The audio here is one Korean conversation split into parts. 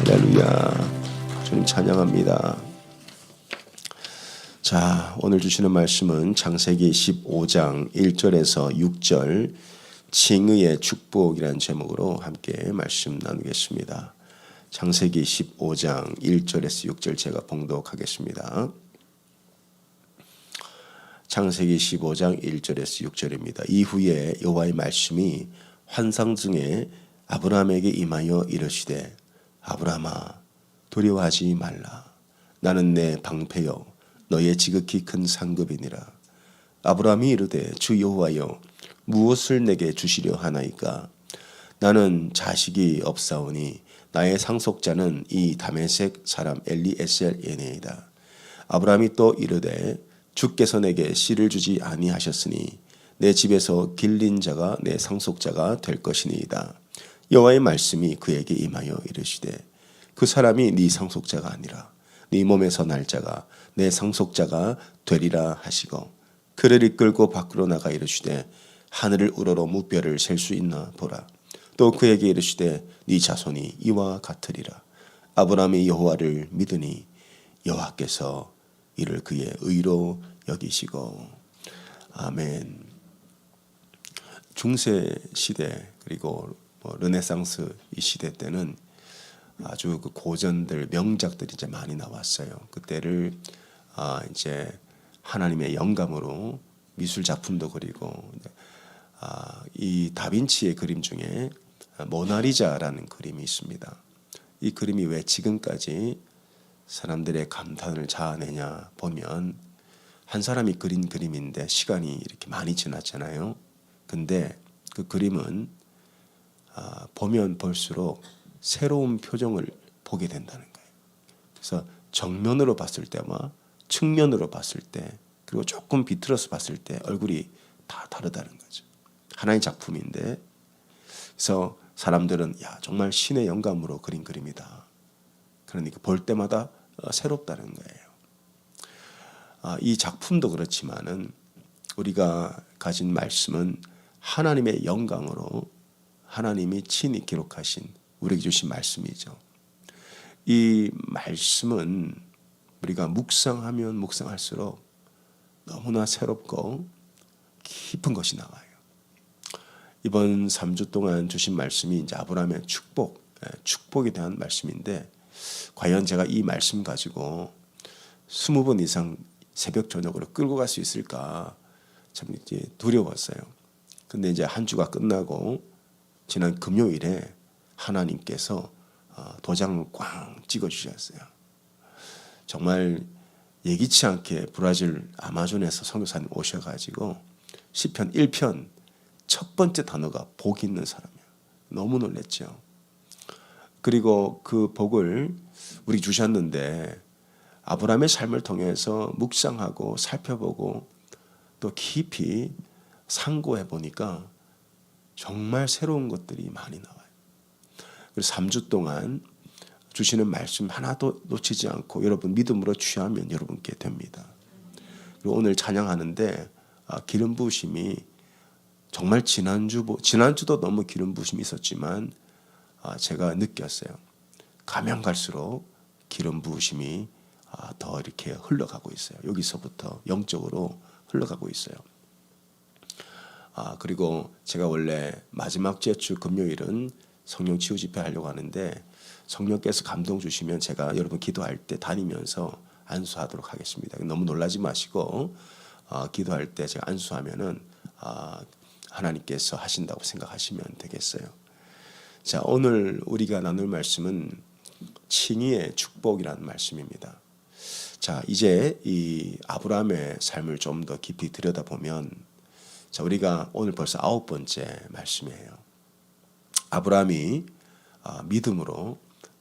할렐루야. 주님 찬양합니다. 자, 오늘 주시는 말씀은 창세기 15장 1절에서 6절 칭의의 축복이라는 제목으로 함께 말씀 나누겠습니다. 창세기 15장 1절에서 6절 제가 봉독하겠습니다. 창세기 15장 1절에서 6절입니다. 이후에 여호와의 말씀이 환상 중에 아브라함에게 임하여 이르시되 아브라함아 두려워하지 말라. 나는 내 방패요 너의 지극히 큰 상급이니라. 아브라함이 이르되 주 여호와여 무엇을 내게 주시려 하나이까? 나는 자식이 없사오니 나의 상속자는 이 다메섹 사람 엘리에셀이니이다. 아브라함이 또 이르되 주께서 내게 씨를 주지 아니하셨으니 내 집에서 길린 자가 내 상속자가 될 것이니이다. 여호와의 말씀이 그에게 임하여 이르시되 그 사람이 네 상속자가 아니라 네 몸에서 날 자가 내 상속자가 되리라 하시고 그를 이끌고 밖으로 나가 이르시되 하늘을 우러러 무뼈를 셀 수 있나 보라. 또 그에게 이르시되 네 자손이 이와 같으리라. 아브라함이 여호와를 믿으니 여호와께서 이를 그의 의로 여기시고. 아멘. 중세 시대 그리고 르네상스 이 시대 때는 아주 그 고전들 명작들이 이제 많이 나왔어요. 그때를 이제 하나님의 영감으로 미술 작품도 그리고 이 다빈치의 그림 중에 모나리자라는 그림이 있습니다. 이 그림이 왜 지금까지 사람들의 감탄을 자아내냐 보면 한 사람이 그린 그림인데 시간이 이렇게 많이 지났잖아요. 근데 그 그림은 보면 볼수록 새로운 표정을 보게 된다는 거예요. 그래서 정면으로 봤을 때와 측면으로 봤을 때 그리고 조금 비틀어서 봤을 때 얼굴이 다 다르다는 거죠. 하나의 작품인데 그래서 사람들은 야 정말 신의 영감으로 그린 그림이다. 그러니까 볼 때마다 새롭다는 거예요. 이 작품도 그렇지만은 우리가 가진 말씀은 하나님의 영광으로 하나님이 친히 기록하신 우리에게 주신 말씀이죠. 이 말씀은 우리가 묵상하면 묵상할수록 너무나 새롭고 깊은 것이 나와요. 이번 3주 동안 주신 말씀이 이제 아브라함의 축복에 대한 말씀인데 과연 제가 이 말씀 가지고 20번 이상 새벽 저녁으로 끌고 갈 수 있을까 참 이제 두려웠어요. 근데 이제 한 주가 끝나고 지난 금요일에 하나님께서 도장을 꽝 찍어주셨어요. 정말 예기치 않게 브라질 아마존에서 선교사님 오셔가지고 시편 1편 첫 번째 단어가 복 있는 사람이에요. 너무 놀랐죠. 그리고 그 복을 우리 주셨는데 아브라함의 삶을 통해서 묵상하고 살펴보고 또 깊이 상고해 보니까 정말 새로운 것들이 많이 나와요. 그래서 3주 동안 주시는 말씀 하나도 놓치지 않고 여러분 믿음으로 취하면 여러분께 됩니다. 그리고 오늘 찬양하는데 기름 부으심이 정말 지난주도 너무 기름 부으심이 있었지만 제가 느꼈어요. 가면 갈수록 기름 부으심이 더 이렇게 흘러가고 있어요. 여기서부터 영적으로 흘러가고 있어요. 그리고 제가 원래 마지막 주 금요일은 성령 치유 집회 하려고 하는데 성령께서 감동 주시면 제가 여러분 기도할 때 다니면서 안수하도록 하겠습니다. 너무 놀라지 마시고 기도할 때 제가 안수하면은 하나님께서 하신다고 생각하시면 되겠어요. 자, 오늘 우리가 나눌 말씀은 칭의의 축복이라는 말씀입니다. 자, 이제 이 아브라함의 삶을 좀 더 깊이 들여다보면 자, 우리가 오늘 벌써 9번째 말씀이에요. 아브라함이 믿음으로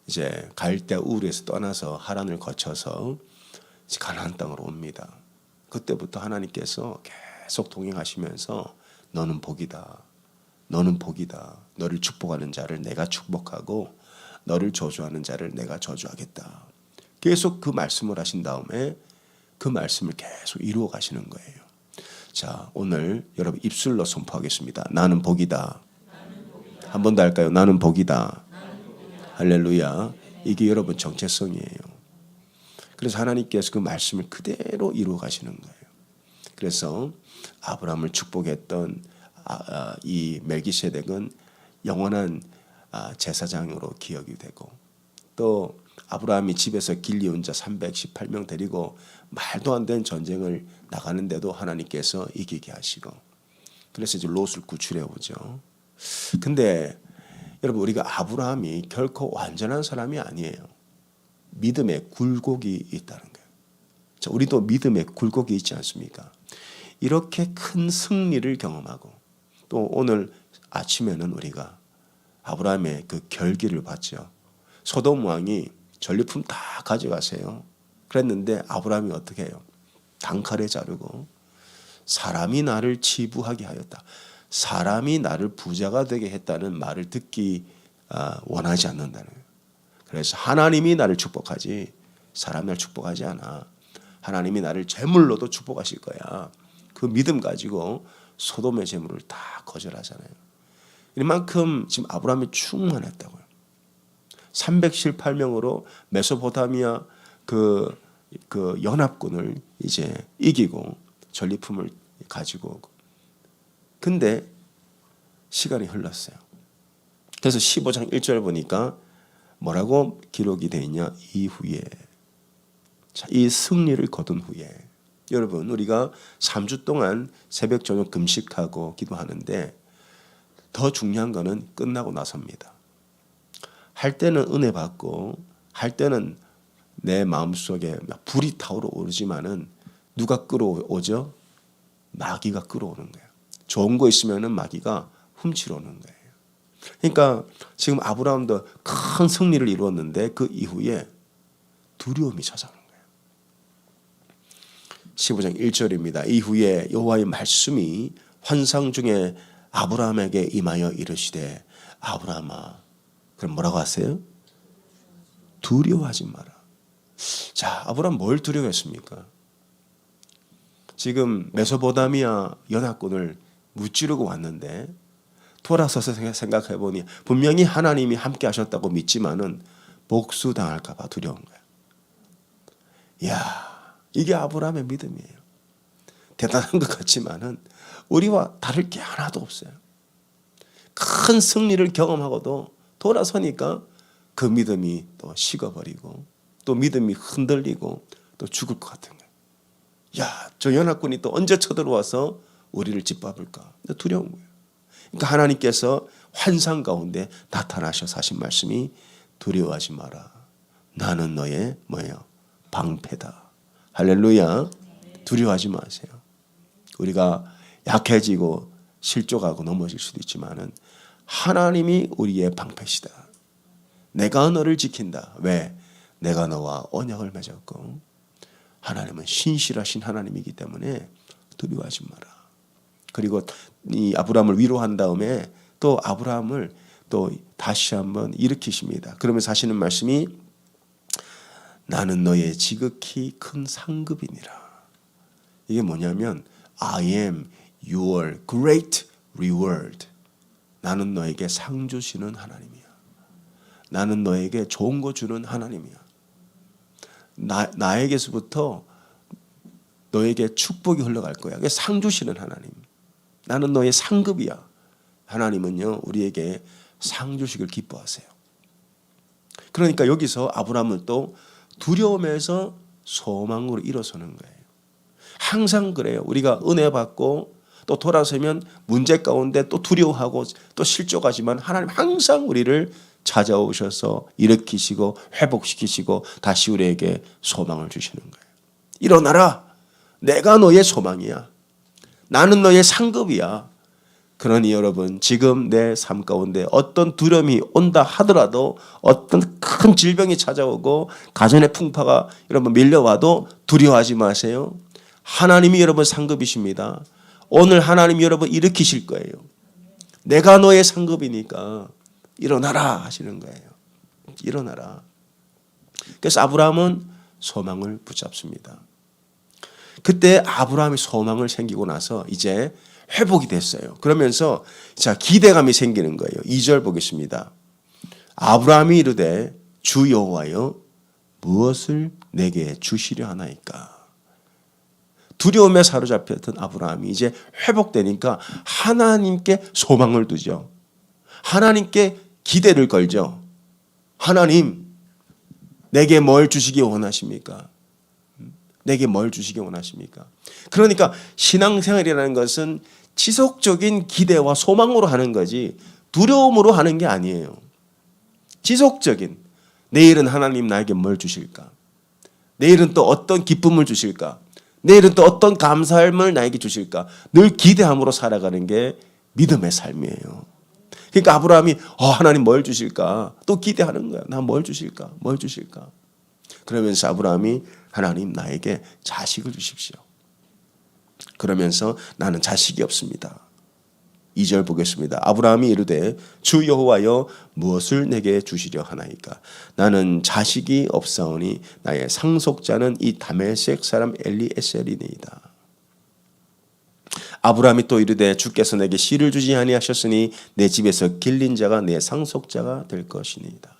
이제 갈대 우르에서 떠나서 하란을 거쳐서 이제 가나안 땅으로 옵니다. 그때부터 하나님께서 계속 동행하시면서 너는 복이다. 너는 복이다. 너를 축복하는 자를 내가 축복하고 너를 저주하는 자를 내가 저주하겠다. 계속 그 말씀을 하신 다음에 그 말씀을 계속 이루어 가시는 거예요. 자, 오늘 여러분 입술로 선포하겠습니다. 나는 복이다. 한 번 더 할까요? 나는 복이다. 할렐루야. 이게 여러분 정체성이에요. 그래서 하나님께서 그 말씀을 그대로 이루어 가시는 거예요. 그래서 아브라함을 축복했던 이 멜기세덱은 영원한 제사장으로 기억이 되고, 또 아브라함이 집에서 길리온 자 318명 데리고 말도 안 되는 전쟁을 나가는데도 하나님께서 이기게 하시고, 그래서 이제 롯을 구출해 오죠. 근데 여러분, 우리가 아브라함이 결코 완전한 사람이 아니에요. 믿음에 굴곡이 있다는 거예요. 자, 우리도 믿음에 굴곡이 있지 않습니까? 이렇게 큰 승리를 경험하고, 또 오늘 아침에는 우리가 아브라함의 그 결기를 봤죠. 소돔 왕이 전리품 다 가져가세요. 그랬는데 아브라함이 어떻게 해요? 단칼에 자르고, 사람이 나를 치부하게 하였다. 사람이 나를 부자가 되게 했다는 말을 듣기 원하지 않는다는 거예요. 그래서 하나님이 나를 축복하지 사람이 나를 축복하지 않아. 하나님이 나를 재물로도 축복하실 거야. 그 믿음 가지고 소돔의 재물을 다 거절하잖아요. 이만큼 지금 아브라함이 충만했다고요. 318명으로 메소포타미아 그 연합군을 이제 이기고 전리품을 가지고 오고. 근데 시간이 흘렀어요. 그래서 15장 1절 보니까 뭐라고 기록이 되어 있냐? 이후에, 자, 이 승리를 거둔 후에, 여러분, 우리가 3주 동안 새벽 저녁 금식하고 기도하는데 더 중요한 거는 끝나고 나서입니다. 할 때는 은혜 받고, 할 때는 내 마음속에 불이 타오르지만은 누가 끌어오죠? 마귀가 끌어오는 거예요. 좋은 거 있으면은 마귀가 훔치러 오는 거예요. 그러니까 지금 아브라함도 큰 승리를 이루었는데 그 이후에 두려움이 찾아오는 거예요. 15장 1절입니다. 이후에 여호와의 말씀이 환상 중에 아브라함에게 임하여 이르시되, 아브라함아, 그럼 뭐라고 하세요? 두려워하지 마라. 자, 아브라함 뭘 두려워했습니까? 지금 메소포타미아 연합군을 무찌르고 왔는데 돌아서서 생각해 보니 분명히 하나님이 함께 하셨다고 믿지만은 복수당할까 봐 두려운 거예요. 이야, 이게 아브라함의 믿음이에요. 대단한 것 같지만은 우리와 다를 게 하나도 없어요. 큰 승리를 경험하고도 돌아서니까 그 믿음이 또 식어버리고, 또 믿음이 흔들리고 또 죽을 것 같은 거예요. 야, 저 연합군이 또 언제 쳐들어와서 우리를 짓밟을까? 두려운 거예요. 그러니까 하나님께서 환상 가운데 나타나셔서 하신 말씀이 두려워하지 마라. 나는 너의 뭐예요? 방패다. 할렐루야. 두려워하지 마세요. 우리가 약해지고 실족하고 넘어질 수도 있지만은 하나님이 우리의 방패시다. 내가 너를 지킨다. 왜? 내가 너와 언약을 맺었고 하나님은 신실하신 하나님이기 때문에 두려워하지 마라. 그리고 이 아브라함을 위로한 다음에 또 아브라함을 또 다시 한번 일으키십니다. 그러면서 하시는 말씀이 나는 너의 지극히 큰 상급이니라. 이게 뭐냐면 I am your great reward. 나는 너에게 상 주시는 하나님이야. 나는 너에게 좋은 거 주는 하나님이야. 나에게서부터 너에게 축복이 흘러갈 거야. 상 주시는 하나님. 나는 너의 상급이야. 하나님은요, 우리에게 상 주시길 기뻐하세요. 그러니까 여기서 아브라함은 또 두려움에서 소망으로 일어서는 거예요. 항상 그래요. 우리가 은혜 받고 또 돌아서면 문제 가운데 또 두려워하고 또 실족하지만 하나님 항상 우리를 찾아오셔서 일으키시고 회복시키시고 다시 우리에게 소망을 주시는 거예요. 일어나라. 내가 너의 소망이야. 나는 너의 상급이야. 그러니 여러분, 지금 내 삶 가운데 어떤 두려움이 온다 하더라도, 어떤 큰 질병이 찾아오고 가정의 풍파가 여러분 밀려와도 두려워하지 마세요. 하나님이 여러분 상급이십니다. 오늘 하나님이 여러분 일으키실 거예요. 내가 너의 상급이니까 일어나라 하시는 거예요. 일어나라. 그래서 아브라함은 소망을 붙잡습니다. 그때 아브라함이 소망을 생기고 나서 이제 회복이 됐어요. 그러면서 자, 기대감이 생기는 거예요. 2절 보겠습니다. 아브라함이 이르되 주 여호와여 무엇을 내게 주시려 하나이까. 두려움에 사로잡혔던 아브라함이 이제 회복되니까 하나님께 소망을 두죠. 하나님께 기대를 걸죠. 하나님, 내게 뭘 주시기 원하십니까? 내게 뭘 주시기 원하십니까? 그러니까 신앙생활이라는 것은 지속적인 기대와 소망으로 하는 거지 두려움으로 하는 게 아니에요. 지속적인, 내일은 하나님 나에게 뭘 주실까? 내일은 또 어떤 기쁨을 주실까? 내일은 또 어떤 감사함을 나에게 주실까? 늘 기대함으로 살아가는 게 믿음의 삶이에요. 그러니까 아브라함이 하나님 뭘 주실까? 또 기대하는 거야. 나 뭘 주실까? 뭘 주실까? 그러면서 아브라함이 하나님 나에게 자식을 주십시오. 그러면서 나는 자식이 없습니다. 2절 보겠습니다. 아브라함이 이르되 주 여호와여 무엇을 내게 주시려 하나이까. 나는 자식이 없사오니 나의 상속자는 이 다메섹 사람 엘리에셀이니이다. 아브라함이 또 이르되 주께서 내게 씨를 주지 아니하셨으니 내 집에서 길린 자가 내 상속자가 될 것이니이다.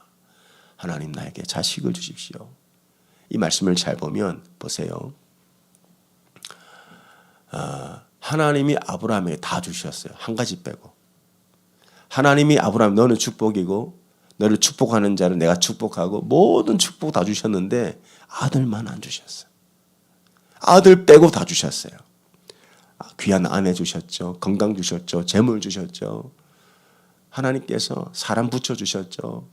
하나님 나에게 자식을 주십시오. 이 말씀을 잘 보면 보세요. 하나님이 아브라함에게 다 주셨어요. 한 가지 빼고. 하나님이 아브라함 너는 축복이고 너를 축복하는 자를 내가 축복하고 모든 축복 다 주셨는데 아들만 안 주셨어요. 아들 빼고 다 주셨어요. 귀한 아내 주셨죠. 건강 주셨죠. 재물 주셨죠. 하나님께서 사람 붙여주셨죠.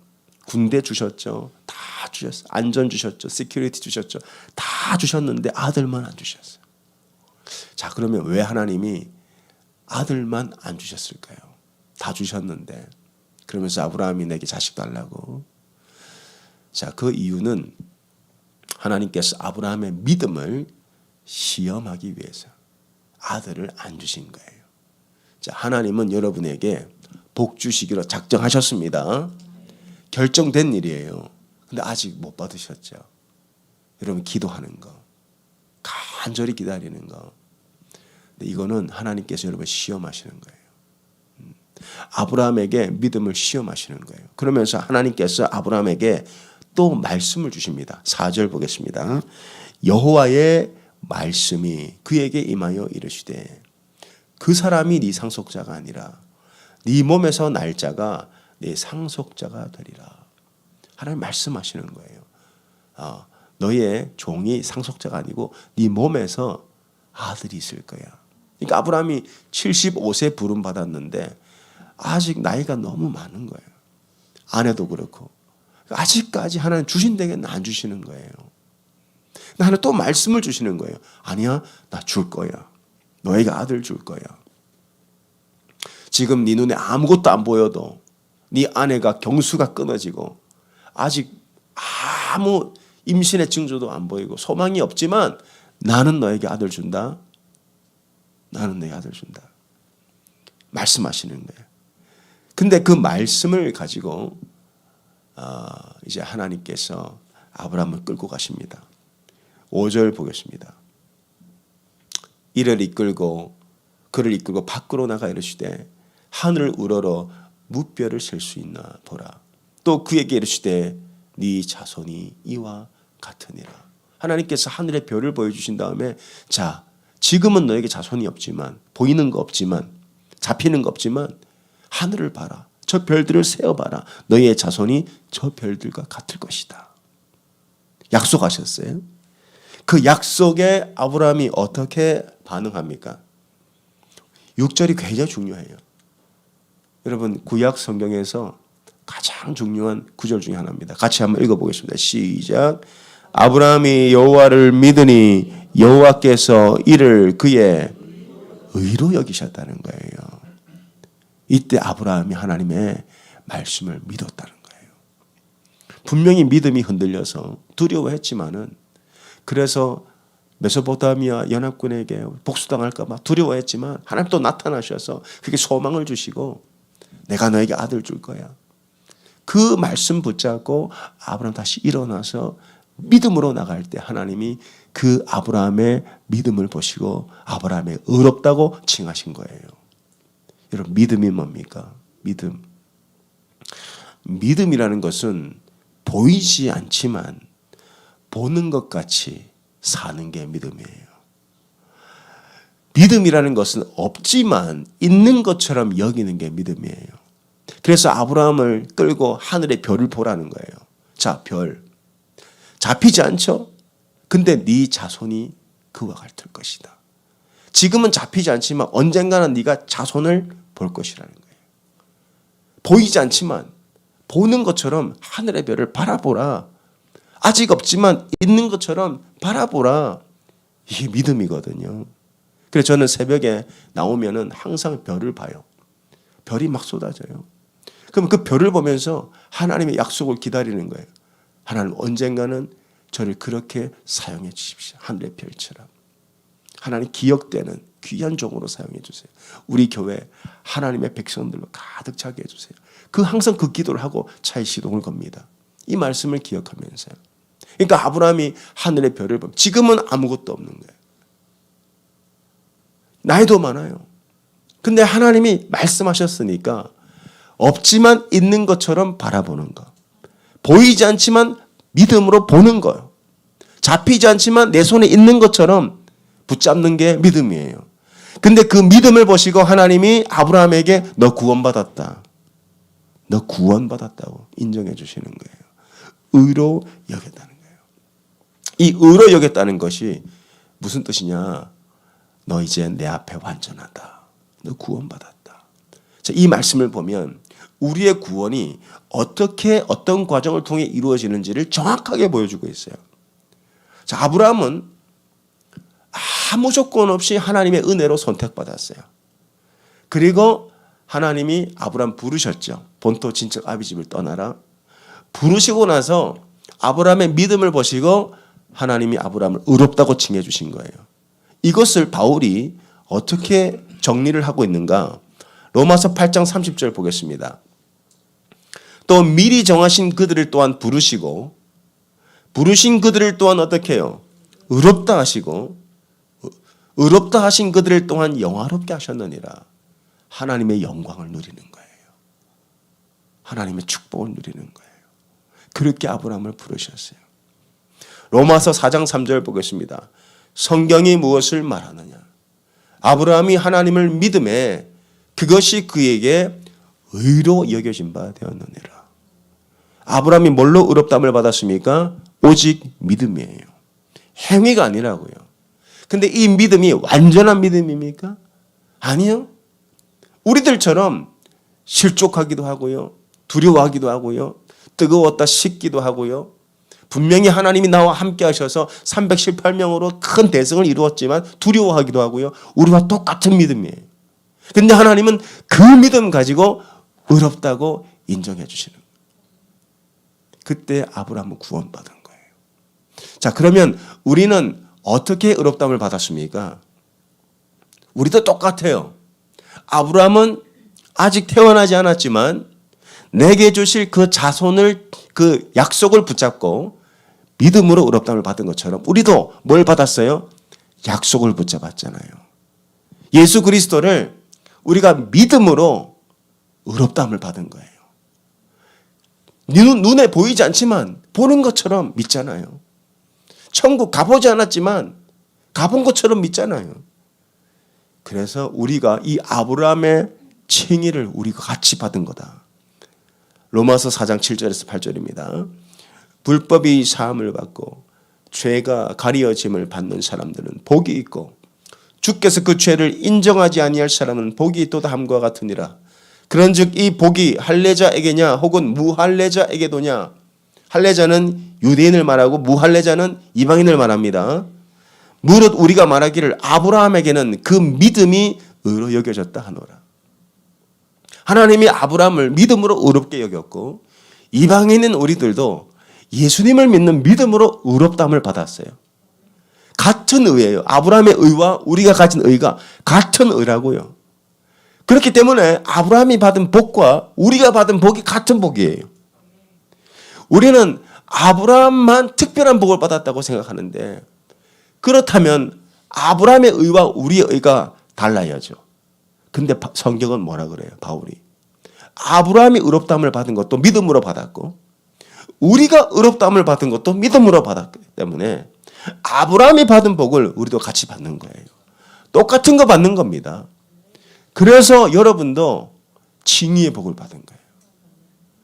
군대 주셨죠. 다 주셨어요. 안전 주셨죠. 시큐리티 주셨죠. 다 주셨는데 아들만 안 주셨어요. 자, 그러면 왜 하나님이 아들만 안 주셨을까요? 다 주셨는데. 그러면서 아브라함이 내게 자식 달라고. 자, 그 이유는 하나님께서 아브라함의 믿음을 시험하기 위해서 아들을 안 주신 거예요. 자, 하나님은 여러분에게 복 주시기로 작정하셨습니다. 결정된 일이에요. 근데 아직 못 받으셨죠. 여러분 기도하는 거, 간절히 기다리는 거. 근데 이거는 하나님께서 여러분 시험하시는 거예요. 아브라함에게 믿음을 시험하시는 거예요. 그러면서 하나님께서 아브라함에게 또 말씀을 주십니다. 4절 보겠습니다. 여호와의 말씀이 그에게 임하여 이르시되 그 사람이 네 상속자가 아니라 네 몸에서 날 자가 네 상속자가 되리라. 하나님 말씀하시는 거예요. 너의 종이 상속자가 아니고 네 몸에서 아들이 있을 거야. 그러니까 아브라함이 75세 부름 받았는데 아직 나이가 너무 많은 거예요. 아내도 그렇고 아직까지 하나님 주신 데는 안 주시는 거예요. 하나님 또 말씀을 주시는 거예요. 아니야, 나 줄 거야. 너에게 아들 줄 거야. 지금 네 눈에 아무것도 안 보여도 네 아내가 경수가 끊어지고 아직 아무 임신의 징조도 안 보이고 소망이 없지만 나는 너에게 아들 준다. 나는 너에게 아들 준다. 말씀하시는 거예요. 근데 그 말씀을 가지고 이제 하나님께서 아브라함을 끌고 가십니다. 5절 보겠습니다. 그를 이끌고 밖으로 나가 이르시되 하늘 우러러 무뼈를 셀 수 있나 보라. 또 그에게 이르시되 네 자손이 이와 같으니라. 하나님께서 하늘의 별을 보여주신 다음에 자, 지금은 너에게 자손이 없지만 보이는 거 없지만 잡히는 거 없지만 하늘을 봐라. 저 별들을 세어봐라. 너희의 자손이 저 별들과 같을 것이다. 약속하셨어요. 그 약속에 아브라함이 어떻게 반응합니까? 6절이 굉장히 중요해요. 여러분 구약 성경에서 가장 중요한 구절 중에 하나입니다. 같이 한번 읽어보겠습니다. 시작. 아브라함이 여호와를 믿으니 여호와께서 이를 그의 의로 여기셨다는 거예요. 이때 아브라함이 하나님의 말씀을 믿었다는 거예요. 분명히 믿음이 흔들려서 두려워했지만은 그래서 메소포타미아 연합군에게 복수당할까 봐 두려워했지만 하나님 또 나타나셔서 그게 소망을 주시고 내가 너에게 아들 줄 거야. 그 말씀 붙잡고 아브라함 다시 일어나서 믿음으로 나갈 때 하나님이 그 아브라함의 믿음을 보시고 아브라함의 의롭다고 칭하신 거예요. 여러분 믿음이 뭡니까? 믿음이라는 것은 보이지 않지만 보는 것 같이 사는 게 믿음이에요. 믿음이라는 것은 없지만 있는 것처럼 여기는 게 믿음이에요. 그래서 아브라함을 끌고 하늘의 별을 보라는 거예요. 자, 별. 잡히지 않죠? 근데 네 자손이 그와 같을 것이다. 지금은 잡히지 않지만 언젠가는 네가 자손을 볼 것이라는 거예요. 보이지 않지만 보는 것처럼 하늘의 별을 바라보라. 아직 없지만 있는 것처럼 바라보라. 이게 믿음이거든요. 그래서 저는 새벽에 나오면은 항상 별을 봐요. 별이 막 쏟아져요. 그럼 그 별을 보면서 하나님의 약속을 기다리는 거예요. 하나님 언젠가는 저를 그렇게 사용해 주십시오. 하늘의 별처럼. 하나님 기억되는 귀한 종으로 사용해 주세요. 우리 교회 하나님의 백성들로 가득 차게 해주세요. 항상 그 기도를 하고 차에 시동을 겁니다. 이 말씀을 기억하면서요. 그러니까 아브라함이 하늘의 별을 보면 지금은 아무것도 없는 거예요. 나이도 많아요. 근데 하나님이 말씀하셨으니까 없지만 있는 것처럼 바라보는 것. 보이지 않지만 믿음으로 보는 거예요. 잡히지 않지만 내 손에 있는 것처럼 붙잡는 게 믿음이에요. 근데 그 믿음을 보시고 하나님이 아브라함에게 너 구원받았다. 너 구원받았다고 인정해 주시는 거예요. 의로 여겼다는 거예요. 이 의로 여겼다는 것이 무슨 뜻이냐? 너 이제 내 앞에 완전하다. 너 구원받았다. 자, 이 말씀을 보면 우리의 구원이 어떻게 어떤 과정을 통해 이루어지는지를 정확하게 보여주고 있어요. 자, 아브라함은 아무 조건 없이 하나님의 은혜로 선택받았어요. 그리고 하나님이 아브라함 부르셨죠. 본토 친척 아비 집을 떠나라. 부르시고 나서 아브라함의 믿음을 보시고 하나님이 아브라함을 의롭다고 칭해 주신 거예요. 이것을 바울이 어떻게 정리를 하고 있는가? 로마서 8장 30절 보겠습니다. 또 미리 정하신 그들을 또한 부르시고 부르신 그들을 또한 어떻게 해요? 의롭다 하시고 의롭다 하신 그들을 또한 영화롭게 하셨느니라. 하나님의 영광을 누리는 거예요. 하나님의 축복을 누리는 거예요. 그렇게 아브라함을 부르셨어요. 로마서 4장 3절 보겠습니다. 성경이 무엇을 말하느냐? 아브라함이 하나님을 믿음에 그것이 그에게 의로 여겨진 바 되었느니라. 아브라함이 뭘로 의롭다함을 받았습니까? 오직 믿음이에요. 행위가 아니라고요. 근데 이 믿음이 완전한 믿음입니까? 아니요. 우리들처럼 실족하기도 하고요. 두려워하기도 하고요. 뜨거웠다 식기도 하고요. 분명히 하나님이 나와 함께 하셔서 318명으로 큰 대성을 이루었지만 두려워하기도 하고요. 우리와 똑같은 믿음이에요. 근데 하나님은 그 믿음 가지고 의롭다고 인정해 주시는 거예요. 그때 아브라함은 구원받은 거예요. 자, 그러면 우리는 어떻게 의롭다함을 받았습니까? 우리도 똑같아요. 아브라함은 아직 태어나지 않았지만 내게 주실 그 자손을 그 약속을 붙잡고 믿음으로 의롭다함을 받은 것처럼 우리도 뭘 받았어요? 약속을 붙잡았잖아요. 예수 그리스도를 우리가 믿음으로 의롭다함을 받은 거예요. 눈에 보이지 않지만 보는 것처럼 믿잖아요. 천국 가보지 않았지만 가본 것처럼 믿잖아요. 그래서 우리가 이 아브라함의 칭의를 우리가 같이 받은 거다. 로마서 4장 7절에서 8절입니다. 불법이 사함을 받고 죄가 가리어짐을 받는 사람들은 복이 있고 주께서 그 죄를 인정하지 아니할 사람은 복이 있도다 함과 같으니라. 그런즉 이 복이 할례자에게냐 혹은 무할례자에게도냐. 할례자는 유대인을 말하고 무할례자는 이방인을 말합니다. 무릇 우리가 말하기를 아브라함에게는 그 믿음이 의로 여겨졌다 하노라. 하나님이 아브라함을 믿음으로 의롭게 여겼고 이방인인 우리들도 예수님을 믿는 믿음으로 의롭다함을 받았어요. 같은 의예요. 아브라함의 의와 우리가 가진 의가 같은 의라고요. 그렇기 때문에 아브라함이 받은 복과 우리가 받은 복이 같은 복이에요. 우리는 아브라함만 특별한 복을 받았다고 생각하는데 그렇다면 아브라함의 의와 우리의 의가 달라야죠. 근데 성경은 뭐라 그래요? 바울이 아브라함이 의롭다함을 받은 것도 믿음으로 받았고 우리가 의롭다함을 받은 것도 믿음으로 받았기 때문에 아브라함이 받은 복을 우리도 같이 받는 거예요. 똑같은 거 받는 겁니다. 그래서 여러분도 칭의의 복을 받은 거예요.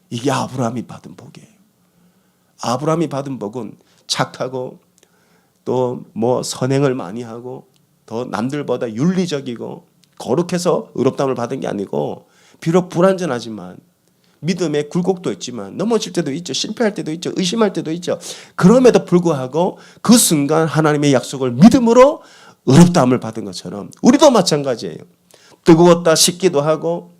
이게 아브라함이 받은 복이에요. 아브라함이 받은 복은 착하고 또 뭐 선행을 많이 하고 더 남들보다 윤리적이고 거룩해서 의롭다함을 받은 게 아니고 비록 불완전하지만 믿음의 굴곡도 있지만 넘어질 때도 있죠. 실패할 때도 있죠. 의심할 때도 있죠. 그럼에도 불구하고 그 순간 하나님의 약속을 믿음으로 의롭다함을 받은 것처럼 우리도 마찬가지예요. 뜨거웠다 싶기도 하고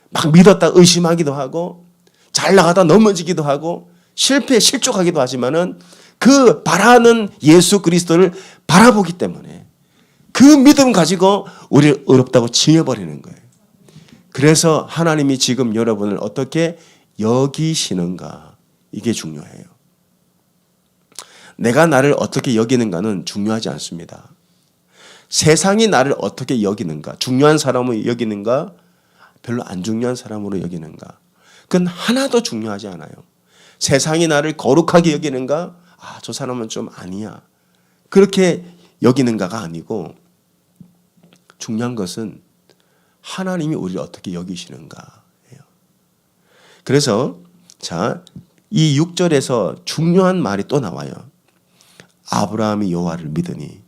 막 믿었다 의심하기도 하고 잘 나가다 넘어지기도 하고 실패에 실족하기도 하지만은 그 바라는 예수 그리스도를 바라보기 때문에 그 믿음 가지고 우리를 의롭다고 칭해버리는 거예요. 그래서 하나님이 지금 여러분을 어떻게 여기시는가 이게 중요해요. 내가 나를 어떻게 여기는가는 중요하지 않습니다. 세상이 나를 어떻게 여기는가, 중요한 사람으로 여기는가, 별로 안 중요한 사람으로 여기는가, 그건 하나도 중요하지 않아요. 세상이 나를 거룩하게 여기는가, 저 사람은 좀 아니야, 그렇게 여기는가가 아니고 중요한 것은 하나님이 우리를 어떻게 여기시는가예요. 그래서 이 6절에서 중요한 말이 또 나와요. 아브라함이 여호와를 믿으니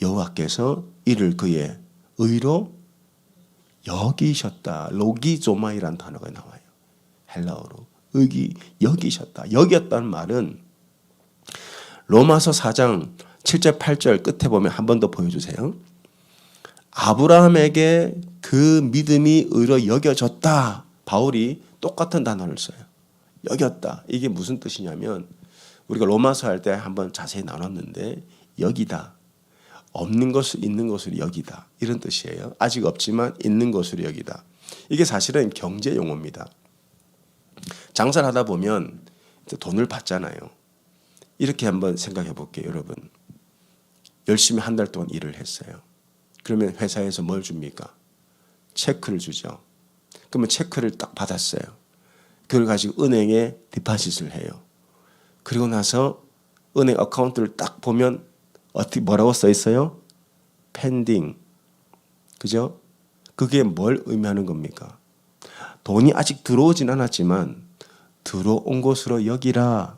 여호와께서 이를 그의 의로 여기셨다. 로기조마이라는 단어가 나와요. 헬라어로 여기셨다. 여겼다는 말은 로마서 4장 7절 8절 끝에 보면 한 번 더 보여주세요. 아브라함에게 그 믿음이 의로 여겨졌다. 바울이 똑같은 단어를 써요. 여겼다. 이게 무슨 뜻이냐면 우리가 로마서 할 때 한번 자세히 나눴는데 여기다. 없는 것을 있는 것으로 여기다. 이런 뜻이에요. 아직 없지만 있는 것으로 여기다. 이게 사실은 경제 용어입니다. 장사를 하다 보면 돈을 받잖아요. 이렇게 한번 생각해 볼게요, 여러분. 열심히 한 달 동안 일을 했어요. 그러면 회사에서 뭘 줍니까? 체크를 주죠. 그러면 체크를 딱 받았어요. 그걸 가지고 은행에 디파짓을 해요. 그리고 나서 은행 어카운트를 딱 보면 어떻게 뭐라고 써 있어요? 펜딩. 그죠? 그게 뭘 의미하는 겁니까? 돈이 아직 들어오진 않았지만 들어온 것으로 여기라.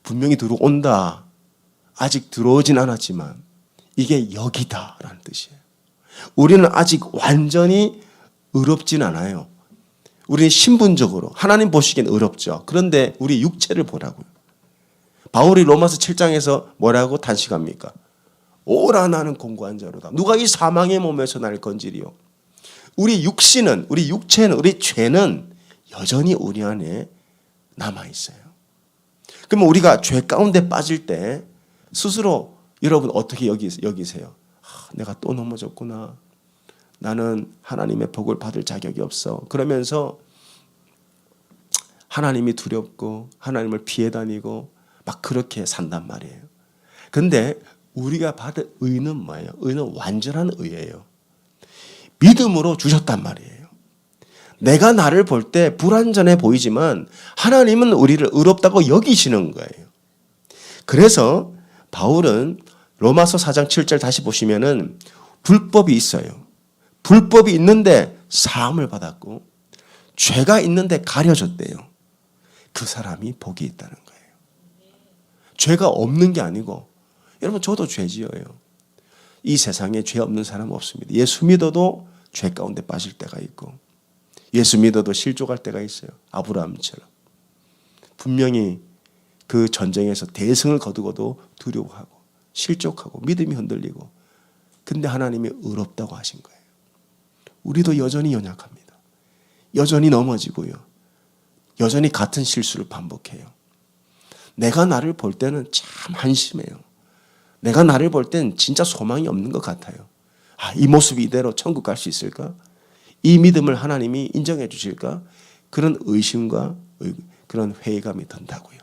분명히 들어온다. 아직 들어오진 않았지만 이게 여기다라는 뜻이에요. 우리는 아직 완전히 의롭진 않아요. 우리는 신분적으로 하나님 보시기엔 의롭죠. 그런데 우리 육체를 보라고요. 바울이 로마서 7장에서 뭐라고 탄식합니까? 오라 나는 공고한 자로다. 누가 이 사망의 몸에서 나를 건지리요. 우리 육신은, 우리 육체는, 우리 죄는 여전히 우리 안에 남아있어요. 그러면 우리가 죄 가운데 빠질 때 스스로 여러분 어떻게 여기세요? 내가 또 넘어졌구나. 나는 하나님의 복을 받을 자격이 없어. 그러면서 하나님이 두렵고 하나님을 피해 다니고 막 그렇게 산단 말이에요. 근데 우리가 받은 의는 뭐예요? 의는 완전한 의예요. 믿음으로 주셨단 말이에요. 내가 나를 볼 때 불완전해 보이지만 하나님은 우리를 의롭다고 여기시는 거예요. 그래서 바울은 로마서 4장 7절 다시 보시면은 불법이 있어요. 불법이 있는데 사함을 받았고 죄가 있는데 가려졌대요. 그 사람이 복이 있다는 거예요. 죄가 없는 게 아니고 여러분 저도 죄 지어요. 이 세상에 죄 없는 사람은 없습니다. 예수 믿어도 죄 가운데 빠질 때가 있고 예수 믿어도 실족할 때가 있어요. 아브라함처럼. 분명히 그 전쟁에서 대승을 거두고도 두려워하고 실족하고 믿음이 흔들리고 근데 하나님이 의롭다고 하신 거예요. 우리도 여전히 연약합니다. 여전히 넘어지고요. 여전히 같은 실수를 반복해요. 내가 나를 볼 때는 참 한심해요. 내가 나를 볼 때는 진짜 소망이 없는 것 같아요. 이 모습 이대로 천국 갈 수 있을까? 이 믿음을 하나님이 인정해 주실까? 그런 의심과 그런 회의감이 든다고요.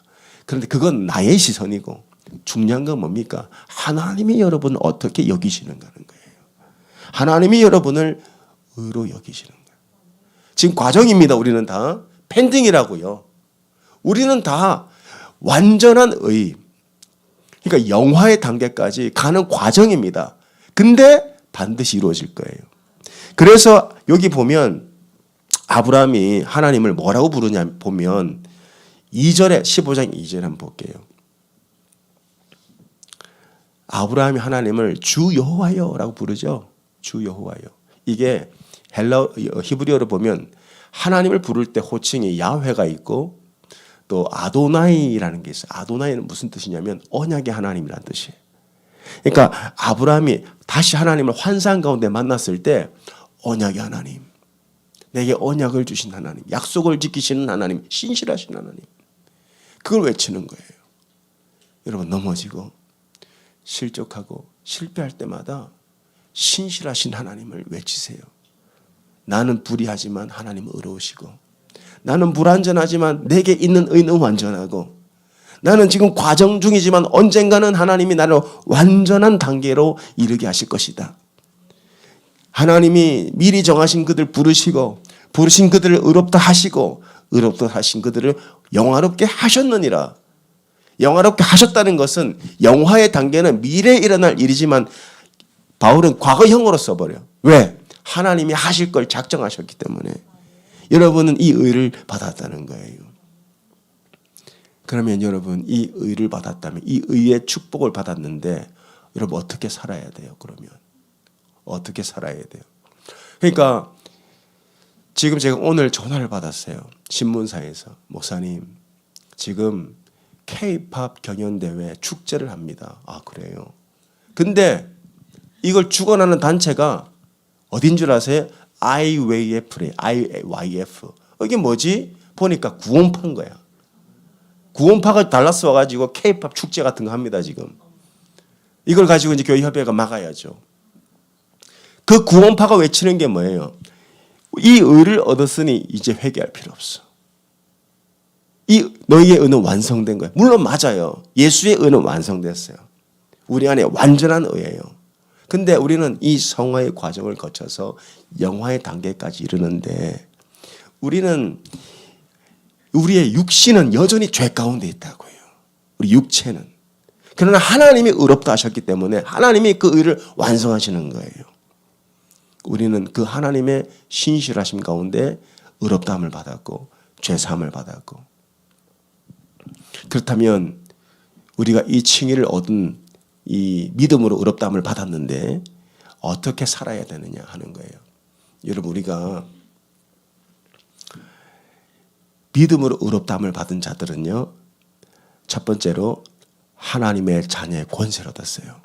그런데 그건 나의 시선이고 중요한 건 뭡니까? 하나님이 여러분을 어떻게 여기시는가는 거예요. 하나님이 여러분을 의로 여기시는 거예요. 지금 과정입니다. 우리는 다 펜딩이라고요. 우리는 다 완전한 의, 그러니까 영화의 단계까지 가는 과정입니다. 근데 반드시 이루어질 거예요. 그래서 여기 보면 아브라함이 하나님을 뭐라고 부르냐 보면 2절에 15장 2절 한번 볼게요. 아브라함이 하나님을 주 여호와여라고 부르죠. 주 여호와여. 이게 히브리어로 보면 하나님을 부를 때 호칭이 야훼가 있고 또 아도나이라는 게 있어요. 아도나이는 무슨 뜻이냐면 언약의 하나님이라는 뜻이에요. 그러니까 아브라함이 다시 하나님을 환상 가운데 만났을 때 언약의 하나님, 내게 언약을 주신 하나님, 약속을 지키시는 하나님, 신실하신 하나님, 그걸 외치는 거예요. 여러분, 넘어지고 실족하고 실패할 때마다 신실하신 하나님을 외치세요. 나는 불의하지만 하나님은 의로우시고, 나는 불완전하지만 내게 있는 의는 완전하고, 나는 지금 과정 중이지만 언젠가는 하나님이 나를 완전한 단계로 이르게 하실 것이다. 하나님이 미리 정하신 그들 부르시고, 부르신 그들을 의롭다 하시고, 의롭다 하신 그들을 영화롭게 하셨느니라. 영화롭게 하셨다는 것은 영화의 단계는 미래에 일어날 일이지만 바울은 과거형으로 써버려. 왜? 하나님이 하실 걸 작정하셨기 때문에. 여러분은 이 의를 받았다는 거예요. 그러면 여러분, 이 의를 받았다면, 이 의의 축복을 받았는데 여러분 어떻게 살아야 돼요? 그러면 어떻게 살아야 돼요? 그러니까 지금 제가 오늘 전화를 받았어요. 신문사에서. 목사님, 지금 K-팝 경연대회 축제를 합니다. 아, 그래요? 근데 이걸 주관하는 단체가 어딘 줄 아세요? IYF래. IYF. 이게 뭐지? 보니까 구원파인 거야. 구원파가 달라스 와가지고 K-팝 축제 같은 거 합니다, 지금. 이걸 가지고 이제 교회협회가 막아야죠. 그 구원파가 외치는 게 뭐예요? 이 의를 얻었으니 이제 회개할 필요 없어. 이 너희의 의는 완성된 거예요. 물론 맞아요. 예수의 의는 완성됐어요. 우리 안에 완전한 의예요. 근데 우리는 이 성화의 과정을 거쳐서 영화의 단계까지 이르는데 우리는 우리의 육신은 여전히 죄 가운데 있다고요. 우리 육체는. 그러나 하나님이 의롭다 하셨기 때문에 하나님이 그 의를 완성하시는 거예요. 우리는 그 하나님의 신실하심 가운데 의롭다함을 받았고 죄사함을 받았고, 그렇다면 우리가 이 칭의를 얻은 이 믿음으로 의롭다함을 받았는데 어떻게 살아야 되느냐 하는 거예요. 여러분, 우리가 믿음으로 의롭다함을 받은 자들은요, 첫 번째로 하나님의 자녀의 권세를 얻었어요.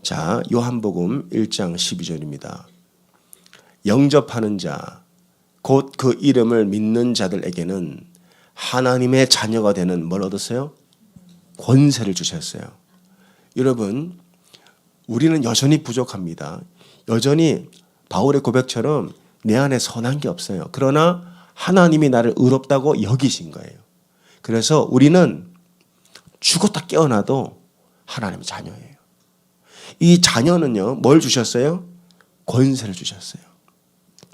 자, 요한복음 1장 12절입니다. 영접하는 자, 곧 그 이름을 믿는 자들에게는 하나님의 자녀가 되는 뭘 얻었어요? 권세를 주셨어요. 여러분, 우리는 여전히 부족합니다. 여전히 바울의 고백처럼 내 안에 선한 게 없어요. 그러나 하나님이 나를 의롭다고 여기신 거예요. 그래서 우리는 죽었다 깨어나도 하나님의 자녀예요. 이 자녀는요, 뭘 주셨어요? 권세를 주셨어요.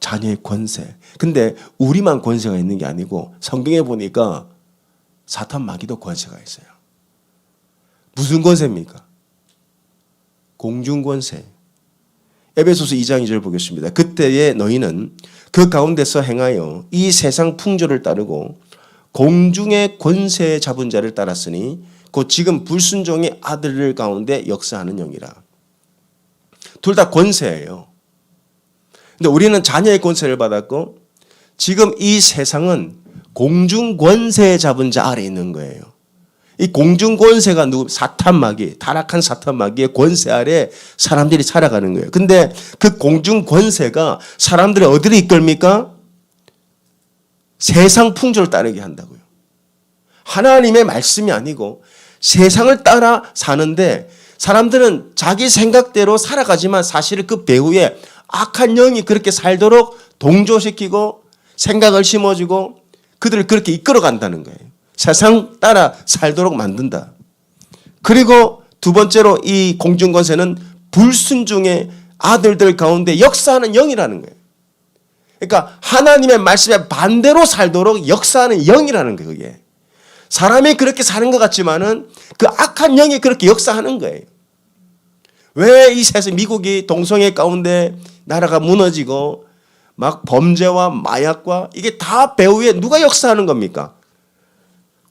자녀의 권세. 근데 우리만 권세가 있는 게 아니고 성경에 보니까 사탄 마귀도 권세가 있어요. 무슨 권세입니까? 공중 권세. 에베소서 2장 2절 보겠습니다. 그때에 너희는 그 가운데서 행하여 이 세상 풍조를 따르고 공중의 권세 잡은 자를 따랐으니 곧 지금 불순종의 아들들 가운데 역사하는 영이라. 둘 다 권세예요. 근데 우리는 자녀의 권세를 받았고 지금 이 세상은 공중 권세 잡은 자 아래 있는 거예요. 이 공중 권세가 누구? 사탄 마귀, 타락한 사탄 마귀의 권세 아래 사람들이 살아가는 거예요. 근데 그 공중 권세가 사람들을 어디로 이끌입니까? 세상 풍조를 따르게 한다고요. 하나님의 말씀이 아니고 세상을 따라 사는데 사람들은 자기 생각대로 살아가지만 사실 그 배후에 악한 영이 그렇게 살도록 동조시키고 생각을 심어주고 그들을 그렇게 이끌어간다는 거예요. 세상 따라 살도록 만든다. 그리고 두 번째로 이 공중권세는 불순종의 아들들 가운데 역사하는 영이라는 거예요. 그러니까 하나님의 말씀에 반대로 살도록 역사하는 영이라는 거예요. 그게. 사람이 그렇게 사는 것 같지만은 그 악한 영이 그렇게 역사하는 거예요. 왜 이 세상 미국이 동성애 가운데 나라가 무너지고 막 범죄와 마약과 이게 다 배후에 누가 역사하는 겁니까?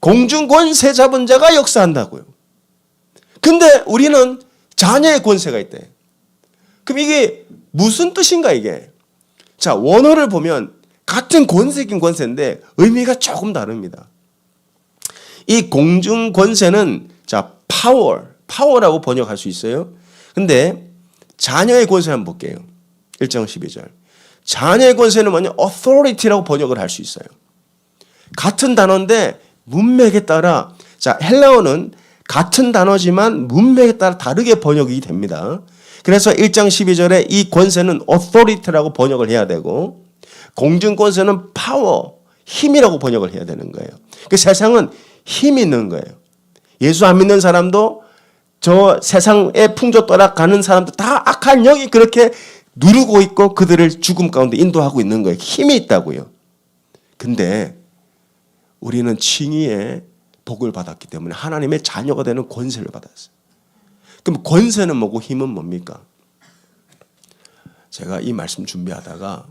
공중 권세 잡은 자가 역사한다고요. 근데 우리는 자녀의 권세가 있대. 그럼 이게 무슨 뜻인가 이게? 자, 원어를 보면 같은 권세긴 권세인데 의미가 조금 다릅니다. 이 공중 권세는 자, 파워라고 번역할 수 있어요. 근데 자녀의 권세 한번 볼게요. 1장 12절. 자녀의 권세는 뭐냐? authority라고 번역을 할 수 있어요. 같은 단어인데 문맥에 따라 자, 헬라어는 같은 단어지만 문맥에 따라 다르게 번역이 됩니다. 그래서 1장 12절에 이 권세는 authority라고 번역을 해야 되고 공중 권세는 power, 힘이라고 번역을 해야 되는 거예요. 그 세상은 힘이 있는 거예요. 예수 안 믿는 사람도 저 세상의 풍조 떠나가는 사람도 다 악한 영이 그렇게 누르고 있고 그들을 죽음 가운데 인도하고 있는 거예요. 힘이 있다고요. 근데 우리는 칭의의 복을 받았기 때문에 하나님의 자녀가 되는 권세를 받았어요. 그럼 권세는 뭐고 힘은 뭡니까? 제가 이 말씀 준비하다가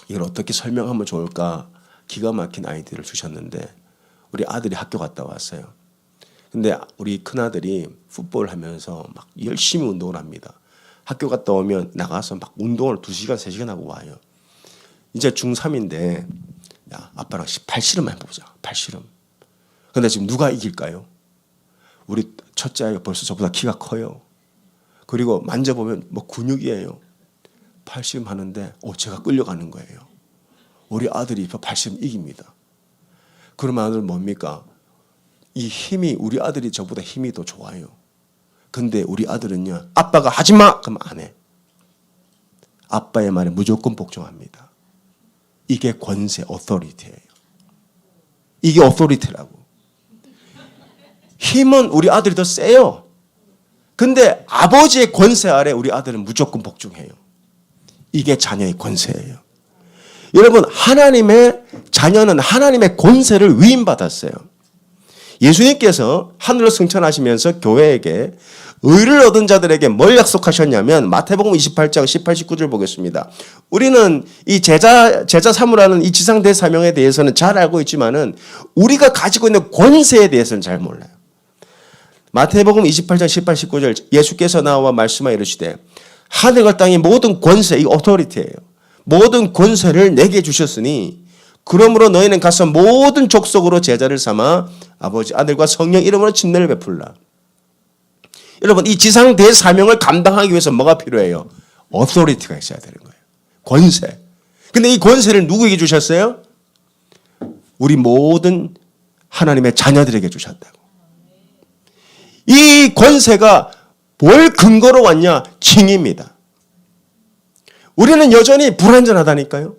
이걸 어떻게 설명하면 좋을까 기가 막힌 아이디어를 주셨는데 우리 아들이 학교 갔다 왔어요. 근데 우리 큰아들이 풋볼 하면서 막 열심히 운동을 합니다. 학교 갔다 오면 나가서 막 운동을 2시간, 3시간 하고 와요. 이제 중3인데 야, 아빠랑 팔씨름 해보자. 팔씨름. 근데 지금 누가 이길까요? 우리 첫째 아이가 벌써 저보다 키가 커요. 그리고 만져보면 뭐 근육이에요. 팔씨름 하는데 제가 끌려가는 거예요. 우리 아들이 팔씨름 이깁니다. 그러면 아들 뭡니까? 이 힘이 우리 아들이 저보다 힘이 더 좋아요. 근데 우리 아들은요. 아빠가 하지마! 그럼 안 해. 아빠의 말에 무조건 복종합니다. 이게 권세, authority예요. 이게 authority라고. 힘은 우리 아들이 더 세요. 근데 아버지의 권세 아래 우리 아들은 무조건 복종해요. 이게 자녀의 권세예요. 여러분, 하나님의 자녀는 하나님의 권세를 위임받았어요. 예수님께서 하늘로 승천하시면서 교회에게 의를 얻은 자들에게 뭘 약속하셨냐면 마태복음 28장 18, 19절 보겠습니다. 우리는 이 제자 삼으라는 이 지상 대사명에 대해서는 잘 알고 있지만은 우리가 가지고 있는 권세에 대해서는 잘 몰라요. 마태복음 28장 18, 19절 예수께서 나와 말씀하여 이르시되 하늘과 땅의 모든 권세, 이 오토리티예요. 모든 권세를 내게 주셨으니 그러므로 너희는 가서 모든 족속으로 제자를 삼아 아버지, 아들과 성령 이름으로 침례를 베풀라. 여러분, 이 지상 대사명을 감당하기 위해서 뭐가 필요해요? 오토리티가 있어야 되는 거예요. 권세. 근데 이 권세를 누구에게 주셨어요? 우리 모든 하나님의 자녀들에게 주셨다고. 이 권세가 뭘 근거로 왔냐? 칭의입니다. 우리는 여전히 불완전하다니까요.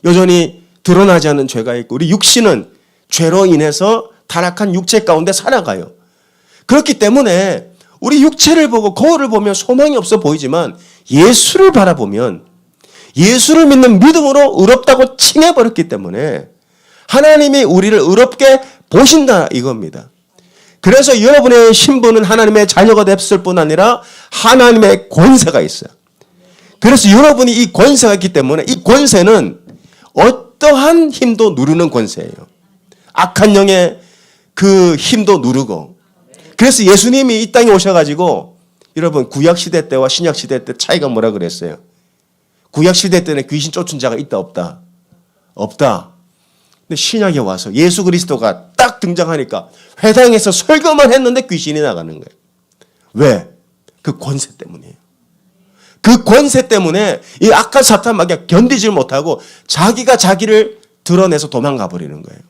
여전히 드러나지 않는 죄가 있고 우리 육신은 죄로 인해서 타락한 육체 가운데 살아가요. 그렇기 때문에 우리 육체를 보고 거울을 보면 소망이 없어 보이지만 예수를 바라보면 예수를 믿는 믿음으로 의롭다고 칭해버렸기 때문에 하나님이 우리를 의롭게 보신다 이겁니다. 그래서 여러분의 신분은 하나님의 자녀가 됐을 뿐 아니라 하나님의 권세가 있어요. 그래서 여러분이 이 권세가 있기 때문에 이 권세는 어떠한 힘도 누르는 권세예요. 악한 영의 그 힘도 누르고. 그래서 예수님이 이 땅에 오셔가지고 여러분 구약시대 때와 신약시대 때 차이가 뭐라 그랬어요? 구약시대 때는 귀신 쫓은 자가 있다 없다? 없다. 근데 신약에 와서 예수 그리스도가 딱 등장하니까 회당에서 설교만 했는데 귀신이 나가는 거예요. 왜? 그 권세 때문이에요. 그 권세 때문에 이 악한 사탄 마귀가 견디질 못하고 자기가 자기를 드러내서 도망가 버리는 거예요.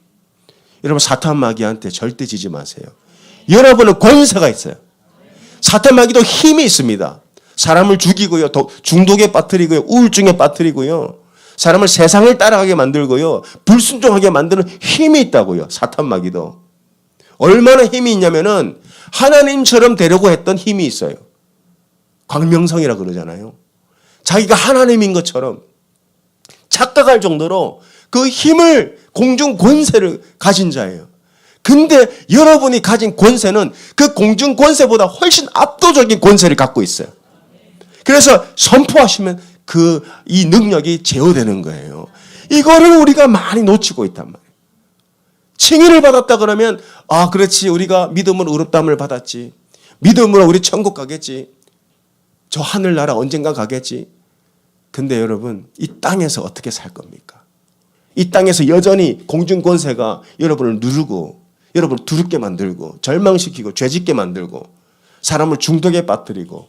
여러분 사탄 마귀한테 절대 지지 마세요. 여러분은 권세가 있어요. 사탄 마귀도 힘이 있습니다. 사람을 죽이고요. 중독에 빠뜨리고요. 우울증에 빠뜨리고요. 사람을 세상을 따라가게 만들고요. 불순종하게 만드는 힘이 있다고요. 사탄 마귀도. 얼마나 힘이 있냐면은 하나님처럼 되려고 했던 힘이 있어요. 광명성이라 그러잖아요. 자기가 하나님인 것처럼 착각할 정도로 그 힘을, 공중 권세를 가진 자예요. 근데 여러분이 가진 권세는 그 공중 권세보다 훨씬 압도적인 권세를 갖고 있어요. 그래서 선포하시면 이 능력이 제어되는 거예요. 이거를 우리가 많이 놓치고 있단 말이에요. 칭의를 받았다 그러면 그렇지, 우리가 믿음으로 의롭다함을 받았지. 믿음으로 우리 천국 가겠지. 저 하늘나라 언젠가 가겠지. 근데 여러분, 이 땅에서 어떻게 살 겁니까? 이 땅에서 여전히 공중 권세가 여러분을 누르고 여러분을 두렵게 만들고 절망시키고 죄짓게 만들고 사람을 중독에 빠뜨리고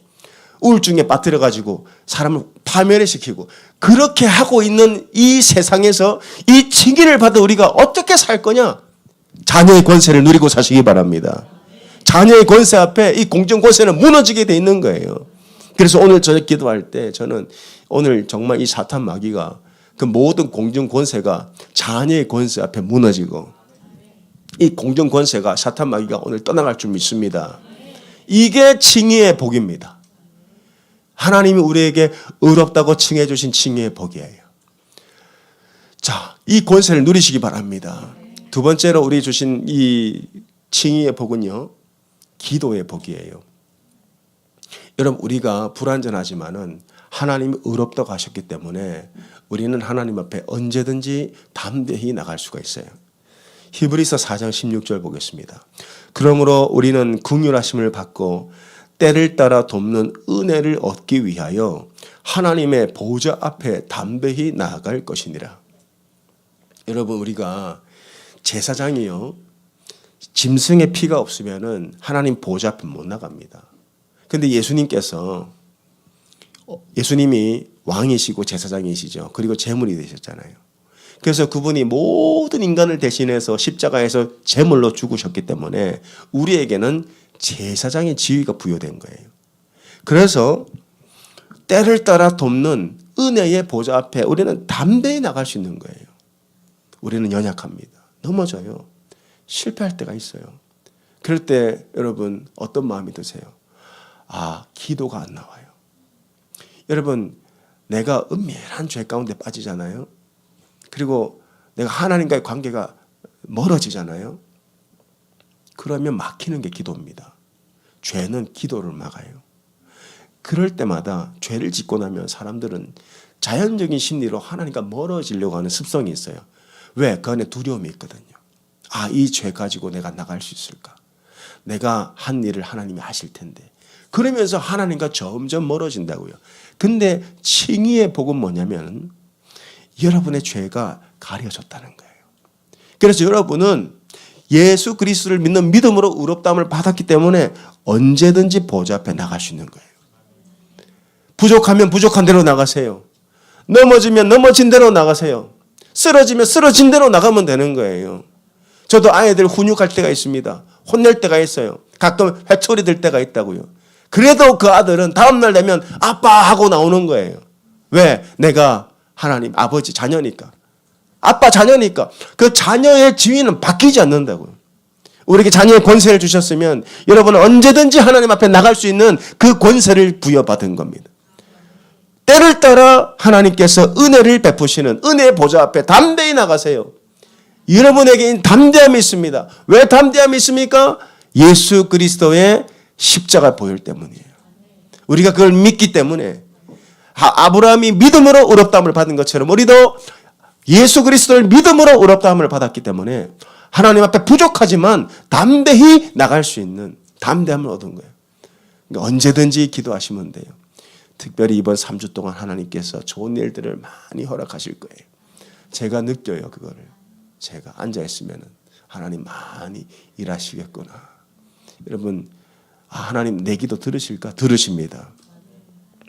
우울증에 빠뜨려가지고 사람을 파멸시키고 그렇게 하고 있는 이 세상에서 이 칭의를 받아 우리가 어떻게 살 거냐? 자녀의 권세를 누리고 사시기 바랍니다. 자녀의 권세 앞에 이 공중 권세는 무너지게 돼 있는 거예요. 그래서 오늘 저녁 기도할 때 저는 오늘 정말 이 사탄 마귀가 그 모든 공중 권세가 자녀의 권세 앞에 무너지고 이 공중 권세가 사탄 마귀가 오늘 떠나갈 줄 믿습니다. 이게 칭의의 복입니다. 하나님이 우리에게 의롭다고 칭해 주신 칭의의 복이에요. 자, 이 권세를 누리시기 바랍니다. 두 번째로 우리 주신 이 칭의의 복은요, 기도의 복이에요. 여러분, 우리가 불완전하지만은 하나님이 의롭다고 하셨기 때문에 우리는 하나님 앞에 언제든지 담대히 나갈 수가 있어요. 히브리서 4장 16절 보겠습니다. 그러므로 우리는 긍휼하심을 받고 때를 따라 돕는 은혜를 얻기 위하여 하나님의 보좌 앞에 담대히 나아갈 것이니라. 여러분, 우리가 제사장이요, 짐승의 피가 없으면은 하나님 보좌 앞에 못 나갑니다. 근데 예수님이 왕이시고 제사장이시죠. 그리고 제물이 되셨잖아요. 그래서 그분이 모든 인간을 대신해서 십자가에서 제물로 죽으셨기 때문에 우리에게는 제사장의 지위가 부여된 거예요. 그래서 때를 따라 돕는 은혜의 보좌 앞에 우리는 담대히 나갈 수 있는 거예요. 우리는 연약합니다. 넘어져요. 실패할 때가 있어요. 그럴 때 여러분 어떤 마음이 드세요? 기도가 안 나와요. 여러분, 내가 은밀한 죄 가운데 빠지잖아요. 그리고 내가 하나님과의 관계가 멀어지잖아요. 그러면 막히는 게 기도입니다. 죄는 기도를 막아요. 그럴 때마다 죄를 짓고 나면 사람들은 자연적인 심리로 하나님과 멀어지려고 하는 습성이 있어요. 왜? 그 안에 두려움이 있거든요. 이 죄 가지고 내가 나갈 수 있을까? 내가 한 일을 하나님이 하실 텐데. 그러면서 하나님과 점점 멀어진다고요. 근데 칭의의 복은 뭐냐면 여러분의 죄가 가려졌다는 거예요. 그래서 여러분은 예수 그리스도를 믿는 믿음으로 의롭다함을 받았기 때문에 언제든지 보좌 앞에 나갈 수 있는 거예요. 부족하면 부족한 대로 나가세요. 넘어지면 넘어진 대로 나가세요. 쓰러지면 쓰러진 대로 나가면 되는 거예요. 저도 아이들 훈육할 때가 있습니다. 혼낼 때가 있어요. 가끔 회초리 들 때가 있다고요. 그래도 그 아들은 다음날 되면 아빠 하고 나오는 거예요. 왜? 내가 하나님 아버지 자녀니까. 아빠 자녀니까. 그 자녀의 지위는 바뀌지 않는다고요. 우리에게 자녀의 권세를 주셨으면 여러분은 언제든지 하나님 앞에 나갈 수 있는 그 권세를 부여받은 겁니다. 때를 따라 하나님께서 은혜를 베푸시는 은혜의 보좌 앞에 담대히 나가세요. 여러분에게 담대함이 있습니다. 왜 담대함이 있습니까? 예수 그리스도의 십자가 보혈 때문이에요. 우리가 그걸 믿기 때문에 아브라함이 믿음으로 의롭다함을 받은 것처럼 우리도 예수 그리스도를 믿음으로 의롭다함을 받았기 때문에 하나님 앞에 부족하지만 담대히 나갈 수 있는 담대함을 얻은 거예요. 그러니까 언제든지 기도하시면 돼요. 특별히 이번 3주 동안 하나님께서 좋은 일들을 많이 허락하실 거예요. 제가 느껴요, 그거를. 제가 앉아있으면 하나님 많이 일하시겠구나. 여러분, 하나님 내 기도 들으실까? 들으십니다.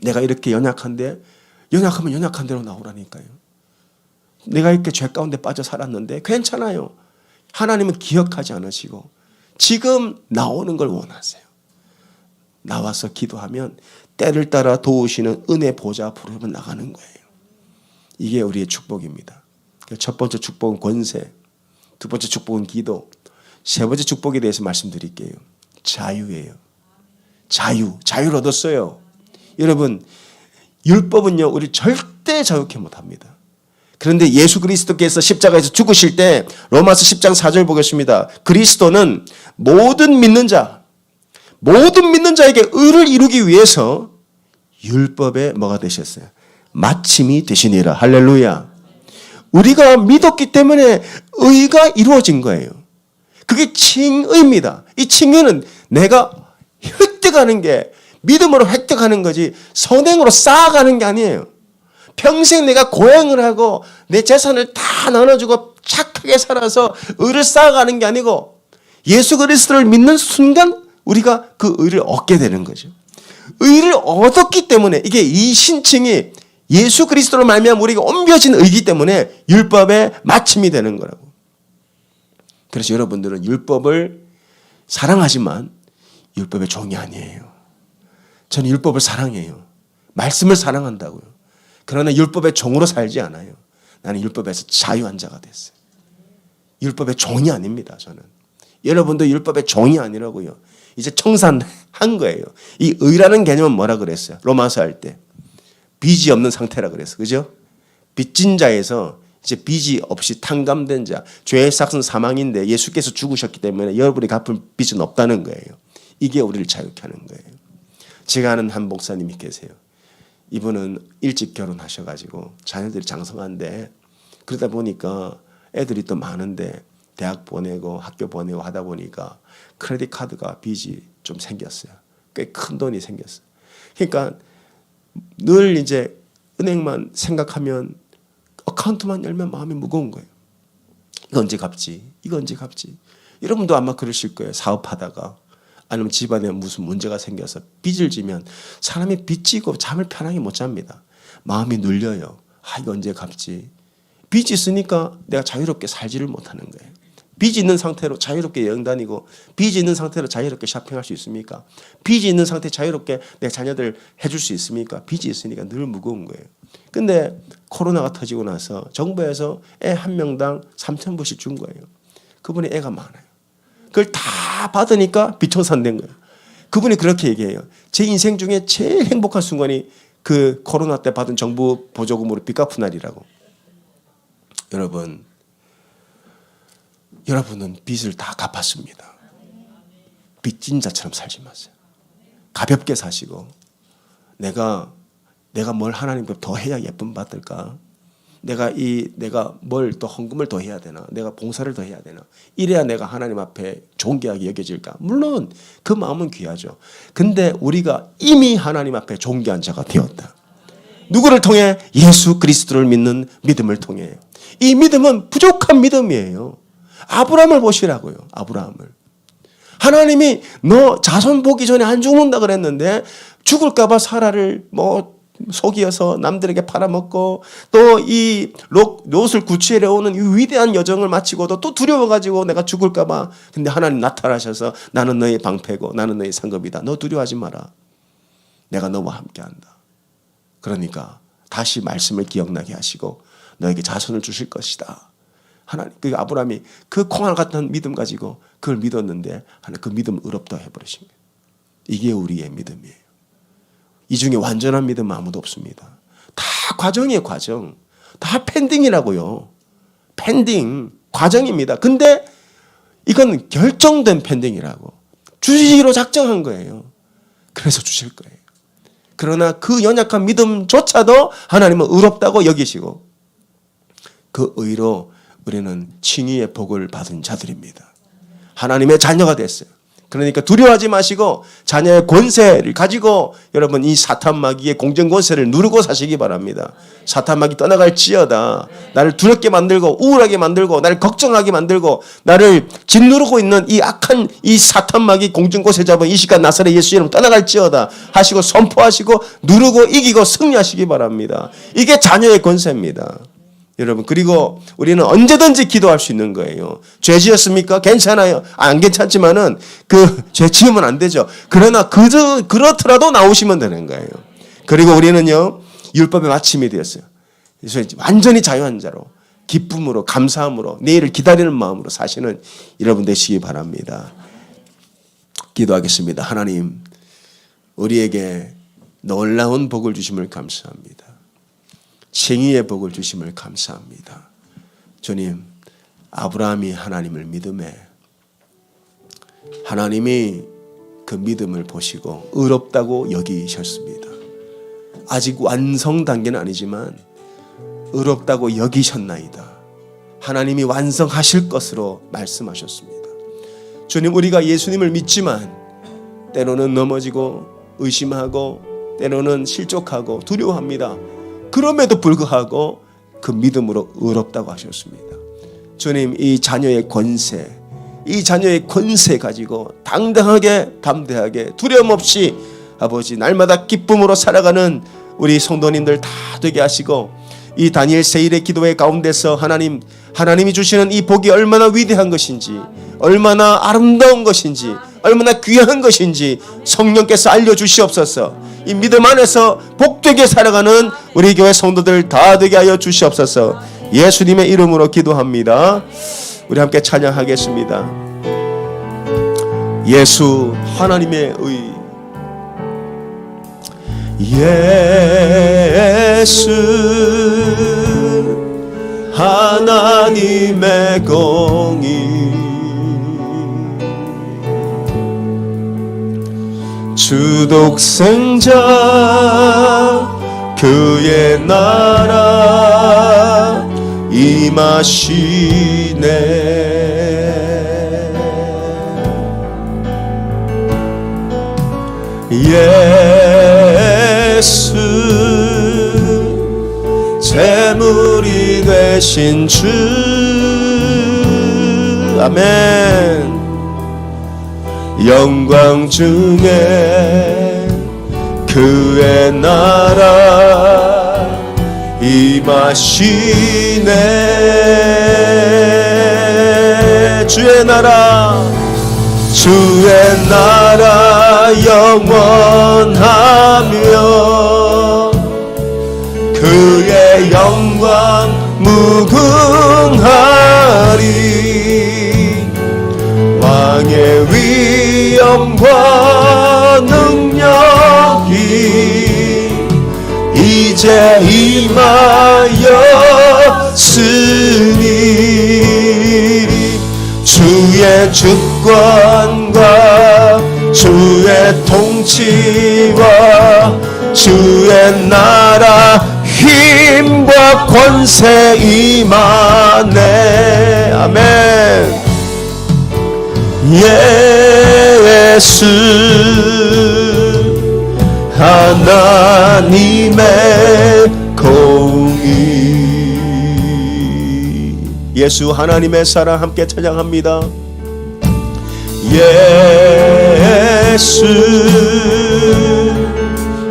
내가 이렇게 연약한데 연약하면 연약한 대로 나오라니까요. 내가 이렇게 죄 가운데 빠져 살았는데 괜찮아요. 하나님은 기억하지 않으시고 지금 나오는 걸 원하세요. 나와서 기도하면 때를 따라 도우시는 은혜 보좌 앞으로 나가는 거예요. 이게 우리의 축복입니다. 첫 번째 축복은 권세, 두 번째 축복은 기도, 세 번째 축복에 대해서 말씀드릴게요. 자유예요. 자유를 얻었어요. 여러분, 율법은요, 우리 절대 자유케 못합니다. 그런데 예수 그리스도께서 십자가에서 죽으실 때 로마서 10장 4절 보겠습니다. 그리스도는 모든 믿는 자에게 의를 이루기 위해서 율법의 뭐가 되셨어요? 마침이 되시니라. 할렐루야. 우리가 믿었기 때문에 의가 이루어진 거예요. 그게 칭의입니다. 이 칭의는 내가 획득하는 게 믿음으로 획득하는 거지 선행으로 쌓아가는 게 아니에요. 평생 내가 고행을 하고 내 재산을 다 나눠주고 착하게 살아서 의를 쌓아가는 게 아니고 예수 그리스도를 믿는 순간 우리가 그 의를 얻게 되는 거죠. 의를 얻었기 때문에 이게 이 신칭이 예수 그리스도로 말미암아 우리가 옮겨진 의이기 때문에 율법의 마침이 되는 거라고. 그래서 여러분들은 율법을 사랑하지만 율법의 종이 아니에요. 저는 율법을 사랑해요. 말씀을 사랑한다고요. 그러나 율법의 종으로 살지 않아요. 나는 율법에서 자유한 자가 됐어요. 율법의 종이 아닙니다. 저는. 여러분도 율법의 종이 아니라고요. 이제 청산한 거예요. 이 의라는 개념은 뭐라 그랬어요? 로마서 할 때. 빚이 없는 상태라 그랬어요. 그죠? 빚진 자에서 이제 빚이 없이 탕감된 자. 죄의 삭은 사망인데 예수께서 죽으셨기 때문에 여러분이 갚을 빚은 없다는 거예요. 이게 우리를 자유케 하는 거예요. 제가 아는 한 목사님이 계세요. 이분은 일찍 결혼하셔가지고 자녀들이 장성한데 그러다 보니까 애들이 또 많은데 대학 보내고 학교 보내고 하다 보니까 크레딧 카드가 빚이 좀 생겼어요. 꽤 큰 돈이 생겼어요. 그러니까 늘 이제 은행만 생각하면 어카운트만 열면 마음이 무거운 거예요. 이거 언제 갚지? 이거 언제 갚지? 여러분도 아마 그러실 거예요. 사업하다가 아니면 집안에 무슨 문제가 생겨서 빚을 지면 사람이 빚 지고 잠을 편하게 못 잡니다. 마음이 눌려요. 아, 이거 언제 갚지? 빚이 있으니까 내가 자유롭게 살지를 못하는 거예요. 빚이 있는 상태로 자유롭게 여행 다니고 빚이 있는 상태로 자유롭게 쇼핑할 수 있습니까? 빚이 있는 상태 자유롭게 내 자녀들 해줄 수 있습니까? 빚이 있으니까 늘 무거운 거예요. 근데 코로나가 터지고 나서 정부에서 애 한 명당 3,000불씩 준 거예요. 그분이 애가 많아요. 그걸 다 받으니까 빚청산된 거예요. 그분이 그렇게 얘기해요. 제 인생 중에 제일 행복한 순간이 그 코로나 때 받은 정부 보조금으로 빚 갚은 날이라고. 여러분은 빚을 다 갚았습니다. 빚진 자처럼 살지 마세요. 가볍게 사시고 내가 뭘 하나님께 더 해야 예쁨 받을까? 내가 뭘 또 헌금을 더 해야 되나? 내가 봉사를 더 해야 되나? 이래야 내가 하나님 앞에 존귀하게 여겨질까? 물론 그 마음은 귀하죠. 근데 우리가 이미 하나님 앞에 존귀한 자가 되었다. 누구를 통해? 예수 그리스도를 믿는 믿음을 통해. 이 믿음은 부족한 믿음이에요. 아브라함을 보시라고요. 아브라함을. 하나님이 너 자손 보기 전에 안 죽는다 그랬는데 죽을까 봐 사라를 속이어서 남들에게 팔아먹고 또 이 롯을 구치해 오는 이 위대한 여정을 마치고도 또 두려워가지고 내가 죽을까 봐. 근데 하나님 나타나셔서 나는 너의 방패고 나는 너의 상급이다. 너 두려워하지 마라. 내가 너와 함께한다. 그러니까 다시 말씀을 기억나게 하시고 너에게 자손을 주실 것이다. 하나님, 그 아브라함이 그 콩알 같은 믿음 가지고 그걸 믿었는데 하나님 그 믿음 의롭다 해버리신 거예요. 이게 우리의 믿음이에요. 이 중에 완전한 믿음은 아무도 없습니다. 다 과정이에요, 과정. 다 펜딩이라고요. 펜딩, 과정입니다. 근데 이건 결정된 펜딩이라고. 주시기로 작정한 거예요. 그래서 주실 거예요. 그러나 그 연약한 믿음조차도 하나님은 의롭다고 여기시고 그 의로 우리는 칭의의 복을 받은 자들입니다. 하나님의 자녀가 됐어요. 그러니까 두려워하지 마시고 자녀의 권세를 가지고 여러분 이 사탄 마귀의 공정 권세를 누르고 사시기 바랍니다. 사탄 마귀 떠나갈지어다. 나를 두렵게 만들고 우울하게 만들고 나를 걱정하게 만들고 나를 짓누르고 있는 이 악한 이 사탄 마귀 공정 권세 잡은 이 시간 나사렛 예수 이름 떠나갈지어다 하시고 선포하시고 누르고 이기고 승리하시기 바랍니다. 이게 자녀의 권세입니다. 여러분, 그리고 우리는 언제든지 기도할 수 있는 거예요. 죄 지었습니까? 괜찮아요. 안 괜찮지만은 죄 지으면 안 되죠. 그러나 그렇더라도 나오시면 되는 거예요. 그리고 우리는요, 율법의 마침이 되었어요. 그래서 완전히 자유한 자로, 기쁨으로, 감사함으로, 내일을 기다리는 마음으로 사시는 여러분 되시기 바랍니다. 기도하겠습니다. 하나님, 우리에게 놀라운 복을 주심을 감사합니다. 칭의의 복을 주심을 감사합니다. 주님, 아브라함이 하나님을 믿음에 하나님이 그 믿음을 보시고 의롭다고 여기셨습니다. 아직 완성 단계는 아니지만 의롭다고 여기셨나이다. 하나님이 완성하실 것으로 말씀하셨습니다. 주님, 우리가 예수님을 믿지만 때로는 넘어지고 의심하고 때로는 실족하고 두려워합니다. 그럼에도 불구하고 그 믿음으로 의롭다고 하셨습니다. 주님, 이 자녀의 권세 가지고 당당하게 담대하게 두려움 없이 아버지 날마다 기쁨으로 살아가는 우리 성도님들 다 되게 하시고, 이 다니엘 세일의 기도회 가운데서 하나님이 주시는 이 복이 얼마나 위대한 것인지, 얼마나 아름다운 것인지, 얼마나 귀한 것인지 성령께서 알려주시옵소서. 이 믿음 안에서 복되게 살아가는 우리 교회 성도들 다 되게 하여 주시옵소서. 예수님의 이름으로 기도합니다. 우리 함께 찬양하겠습니다. 예수 하나님의 의, 예수 하나님의 공의, 주 독생자 그의 나라 임하시네. 예수 재물이 되신 주, 아멘. 영광 중에 그의 나라 임하시네. 주의 나라 영원하며 그의 영광 무궁하리. 왕의 위엄과 능력이 이제 임하였으니, 주의 주권과 주의 통치와 주의 나라 힘과 권세 임하네. 아멘. 예수 하나님의 공의, 예수 하나님의 사랑 함께 찬양합니다. 예수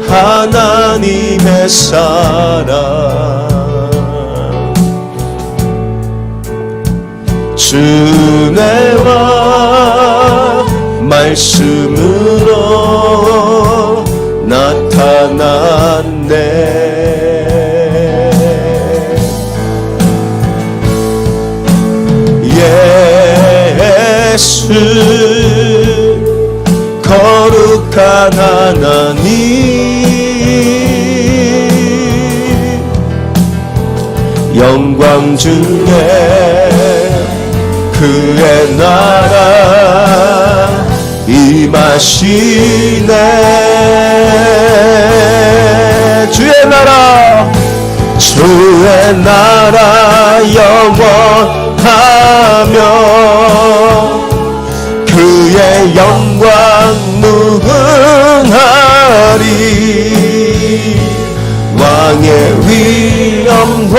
하나님의 사랑, 주내와 말씀으로 나타났네. 예수 거룩한 하나님, 영광 중에 그의 나라 임하시네. 주의 나라 영원하며 그의 영광 무궁하리. 왕의 위엄과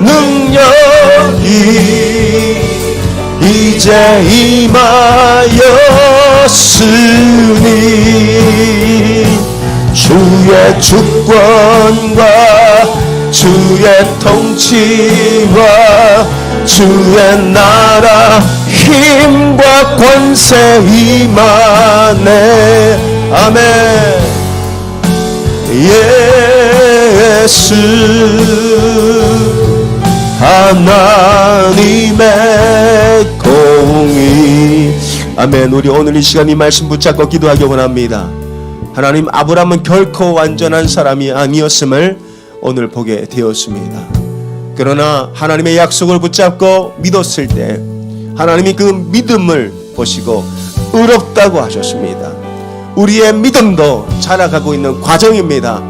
능력이 이제 임하였으니, 주의 주권과 주의 통치와 주의 나라 힘과 권세 임하네. 아멘. 예수 하나님의 공의. 아멘. 우리 오늘 이 시간 이 말씀 붙잡고 기도하기 원합니다. 하나님, 아브라함은 결코 완전한 사람이 아니었음을 오늘 보게 되었습니다. 그러나 하나님의 약속을 붙잡고 믿었을 때 하나님이 그 믿음을 보시고 의롭다고 하셨습니다. 우리의 믿음도 자라가고 있는 과정입니다.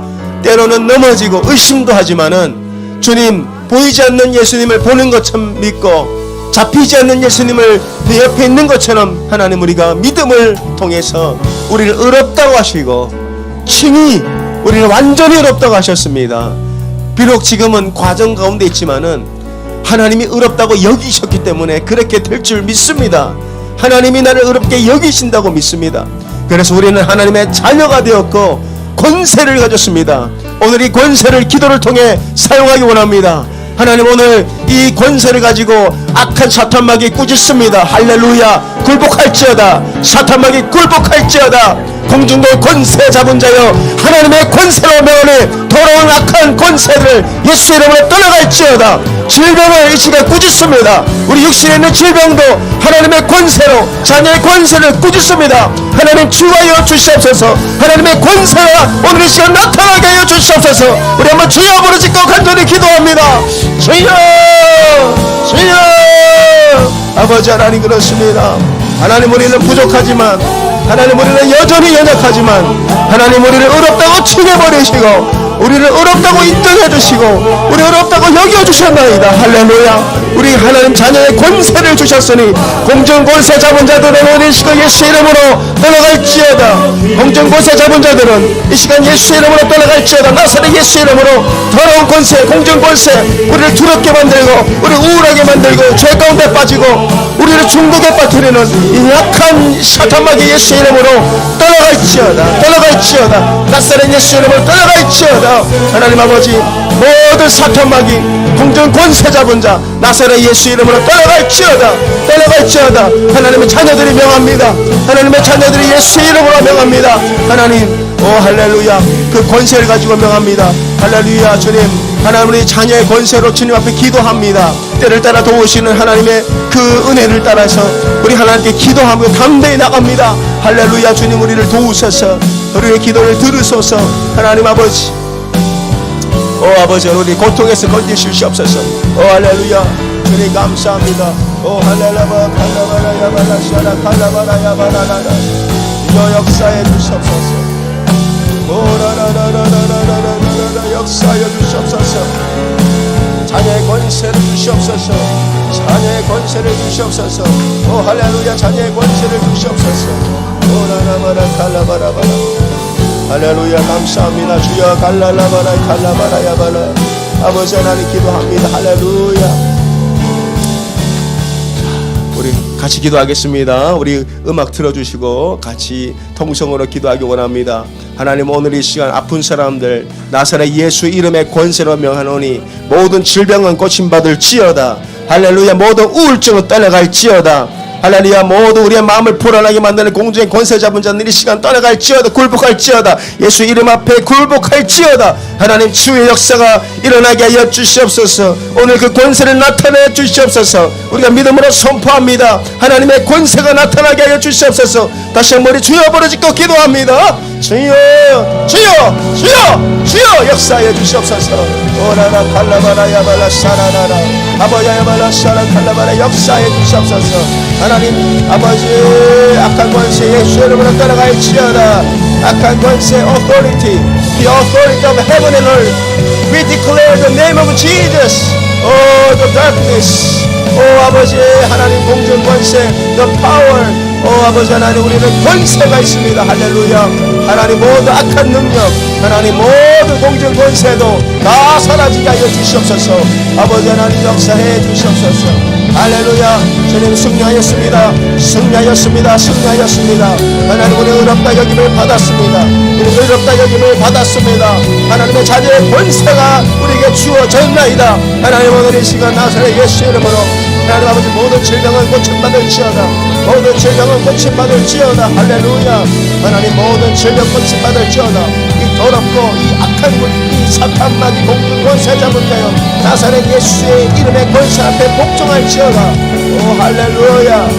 때로는 넘어지고 의심도 하지만은 주님, 보이지 않는 예수님을 보는 것처럼 믿고 잡히지 않는 예수님을 내 옆에 있는 것처럼 하나님, 우리가 믿음을 통해서 우리를 의롭다고 하시고 칭히 우리를 완전히 의롭다고 하셨습니다. 비록 지금은 과정 가운데 있지만은 하나님이 의롭다고 여기셨기 때문에 그렇게 될 줄 믿습니다. 하나님이 나를 의롭게 여기신다고 믿습니다. 그래서 우리는 하나님의 자녀가 되었고 권세를 가졌습니다. 오늘 이 권세를 기도를 통해 사용하기 원합니다. 하나님, 오늘 이 권세를 가지고 악한 사탄마귀 꾸짖습니다. 할렐루야. 굴복할지어다. 사탄마귀 굴복할지어다. 공중도 권세 잡은 자여, 하나님의 권세로 명하니 더러운 악한 권세를 예수 이름으로 떠나갈지어다. 질병을 이 시간 꾸짖습니다. 우리 육신에 있는 질병도 하나님의 권세로, 자녀의 권세를 꾸짖습니다. 하나님, 치유하여 주시옵소서. 하나님의 권세가 오늘 이 시간 나타나게 하여 주시옵소서. 우리 한번 주여 부르짖고 간절히 기도합니다. 주여, 주여. 아버지 하나님, 그렇습니다. 하나님, 우리는 부족하지만, 하나님, 우리는 여전히 연약하지만 하나님, 우리를 의롭다고 칭해버리시고 우리를 의롭다고 인정해주시고 우리 의롭다고 여겨주셨나이다. 할렐루야. 우리 하나님 자녀의 권세를 주셨으니 공중권세 잡은 자들은 오늘 이 시간 예수 이름으로 떠나갈지어다. 공중권세 잡은 자들은 이 시간 예수 이름으로 떠나갈지어다. 나사렛 예수 이름으로 더러운 권세, 공중권세, 우리를 두렵게 만들고 우리 우울하게 만들고 죄 가운데 빠지고 우리를 중독에 빠뜨리는 이 약한 사탄마귀 예수 이름으로 떠나갈지어다. 떠나갈지어다. 나사렛 예수 이름으로 떠나갈지어다. 하나님 아버지, 모든 사탄마귀 공중 권세 잡은 자 나사렛 예수 이름으로 떠나갈지어다. 떠나갈지어다. 하나님의 자녀들이 명합니다. 하나님의 자녀들이 예수 이름으로 명합니다. 하나님, 오 할렐루야. 그 권세를 가지고 명합니다. 할렐루야. 주님, 하나님, 우리 자녀의 권세로 주님 앞에 기도합니다. 때를 따라 도우시는 하나님의 그 은혜를 따라서 우리 하나님께 기도하며 담대히 나갑니다. 할렐루야. 주님, 우리를 도우셔서 우리의 기도를 들으소서. 하나님 아버지, 오 아버지, 우리 고통에서 건지시옵소서. 오 할렐루야. 주님 감사합니다. 오 할렐루야. 칼라바라야발라샤라 칼라바라야발라라. 이 역사에 주시옵소서. 오라라라라라라라라. 역사에 주시옵소서. 자녀의 권세를 주시옵소서. 자녀의 권세를 주시옵소서. 오 할렐루야. 자녀의 권세를 주시옵소서. 오라라바라 칼라바라바라. 할렐루야. 감사합니다. 주여. 갈랄라바라 칼라바라야바라. 아버지 하나님 기도합니다. 할렐루야. 우리 같이 기도하겠습니다. 우리 음악 틀어주시고 같이 통성으로 기도하기 원합니다. 하나님, 오늘 이 시간 아픈 사람들 나사렛 예수 이름의 권세로 명하노니 모든 질병은 고침받을지어다. 할렐루야. 모든 우울증은 떠나갈지어다. 할렐루야. 모두 우리의 마음을 불안하게 만드는 공중의 권세 잡은 자들이 이 시간 떠나갈지어다. 굴복할지어다. 예수 이름 앞에 굴복할지어다. 하나님, 치유의 역사가 일어나게 하여 주시옵소서. 오늘 그 권세를 나타내 주시옵소서. 우리가 믿음으로 선포합니다. 하나님의 권세가 나타나게 하여 주시옵소서. 다시 한번 우리 주여 부르짖고 기도합니다. 주여, 주여, 주여, 주여 역사하여 주시옵소서. 오라라 칼라바라야발라 사라라라. 아버야야발라 사라 칼라바라. 역사하여 주시옵소서. 하나님 아버지, 악한 권세 예수 이름으로 떠나갈지어다. 악한 권세, authority, the authority of heaven and earth, we declare the name of Jesus. Oh, the darkness, oh 아버지 하나님, 공중 권세, the power, 오 아버지 하나님, 우리는 권세가 있습니다. 할렐루야. 하나님, 모든 악한 능력, 하나님 모든 공중 권세도 다 사라지게 하여 주시옵소서. 아버지 하나님, 역사해 주시옵소서. 할렐루야. 주님 승리하였습니다. 승리하였습니다. 승리하였습니다. 하나님, 우리 의롭다 여김을 받았습니다. 우리 의롭다 여김을 받았습니다. 하나님의 자녀의 권세가 우리에게 주어졌나이다. 하나님, 오늘 이 시간 나사렛 예수 이름으로 하나님 아버지, 모든 질병은 고침받을지어다. 모든 질병은 고침받을지어다. 할렐루야. 하나님, 모든 질병 고침받을지어다. 이 더럽고 이 악한 이 사탄마귀 공중 권세 잡은 자여 나사렛 예수의 이름의 권세 앞에 복종할지어다. 오 할렐루야.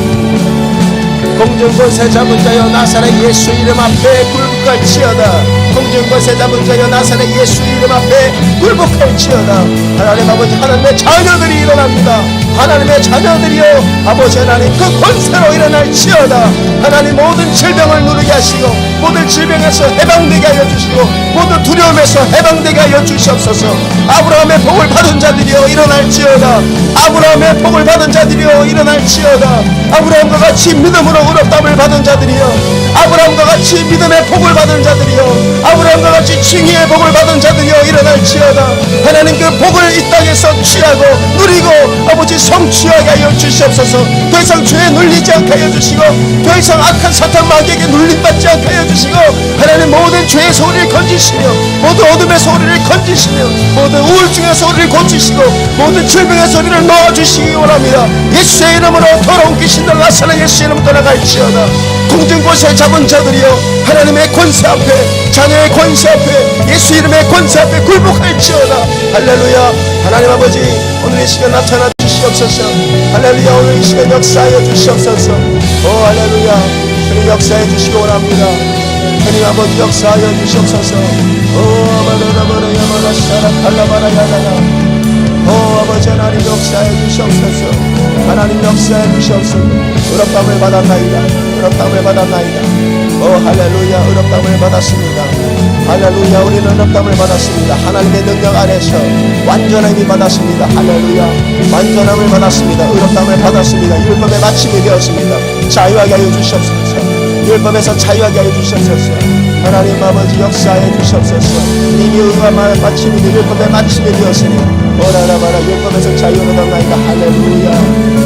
공중권세 잡은 자여 나사렛 예수 이름 앞에 굴복할지어다. 공중권세 잡은 자여 나사렛 예수 이름 앞에 굴복할지어다. 하나님 아버지, 하나님의 자녀들이 일어납니다. 하나님의 자녀들이여 아버지 하나님, 그 권세로 일어날지어다. 하나님, 모든 질병을 누르게 하시고 모든 질병에서 해방되게 하여 주시고 모든 두려움에서 해방되게 하여 주시옵소서. 아브라함의 복을 받은 자들이여 일어날지어다. 아브라함의 복을 받은 자들이여 일어날지어다. 아브라함과 같이 믿음으로 의롭다함을 받은 자들이여, 아브라함과 같이 믿음의 복을 받은 자들이여, 아브라함과 같이 칭의의 복을 받은 자들이여 일어날지어다. 하나님, 그 복을 이 땅에서 취하고 누리고 아버지 성취하게 하여 주시옵소서. 더 이상 죄에 눌리지 않게 하여 주시고 더 이상 악한 사탄 마귀에게 눌림받지 않게 하여 주시고 하나님, 모든 죄의 소리를 건지시며 모든 어둠의 소리를 건지시며 모든 우울증의 소리를 고치시고 모든 질병의 소리를 놓아주시기 원합니다. 예수의 이름으로 더러운 귀신들 나사렛 예수 이름 떠나갈지어다. 공중곳에 잡은 자들이여 하나님의 권세 앞에, 자녀의 권세 앞에, 예수 이름의 권세 앞에 굴복할지어다. 할렐루야. 하나님 아버지, 오늘 이 시간 나타나 주시옵소서. 할렐루야. 오늘 이 시간 역사하여 주시옵소서. 오 할렐루야. 주님 역사해 주시기 원합니다. 주님 아버지 역사하여 주시옵소서. 오 아바라바라 야바라 샤라 칼라바라 야라야. 오 아버지 하나님 역사해 주시옵소서. 하나님 역사해 주시옵소서. 의롭다함을 받았나이다. 의롭다함을 받았나이다. 오 할렐루야. 의롭다함을 받았습니다. 할렐루야. 우리는 의롭다함을 받았습니다. 하나님의 능력 아래서 완전함이 받았습니다. 할렐루야. 완전함을 받았습니다. 의롭다함을 받았습니다. 율법의 마침이 되었습니다. 자유하게 하여 주시옵소서. 율법에서 자유하게 하여 주시옵소서. 하나님 아버지 역사하여 주시옵소서. 이미 의와 마침이 율법의 마침이 되었으니 오라라바라 율법에서 자유를 얻었나이다. 할렐루야.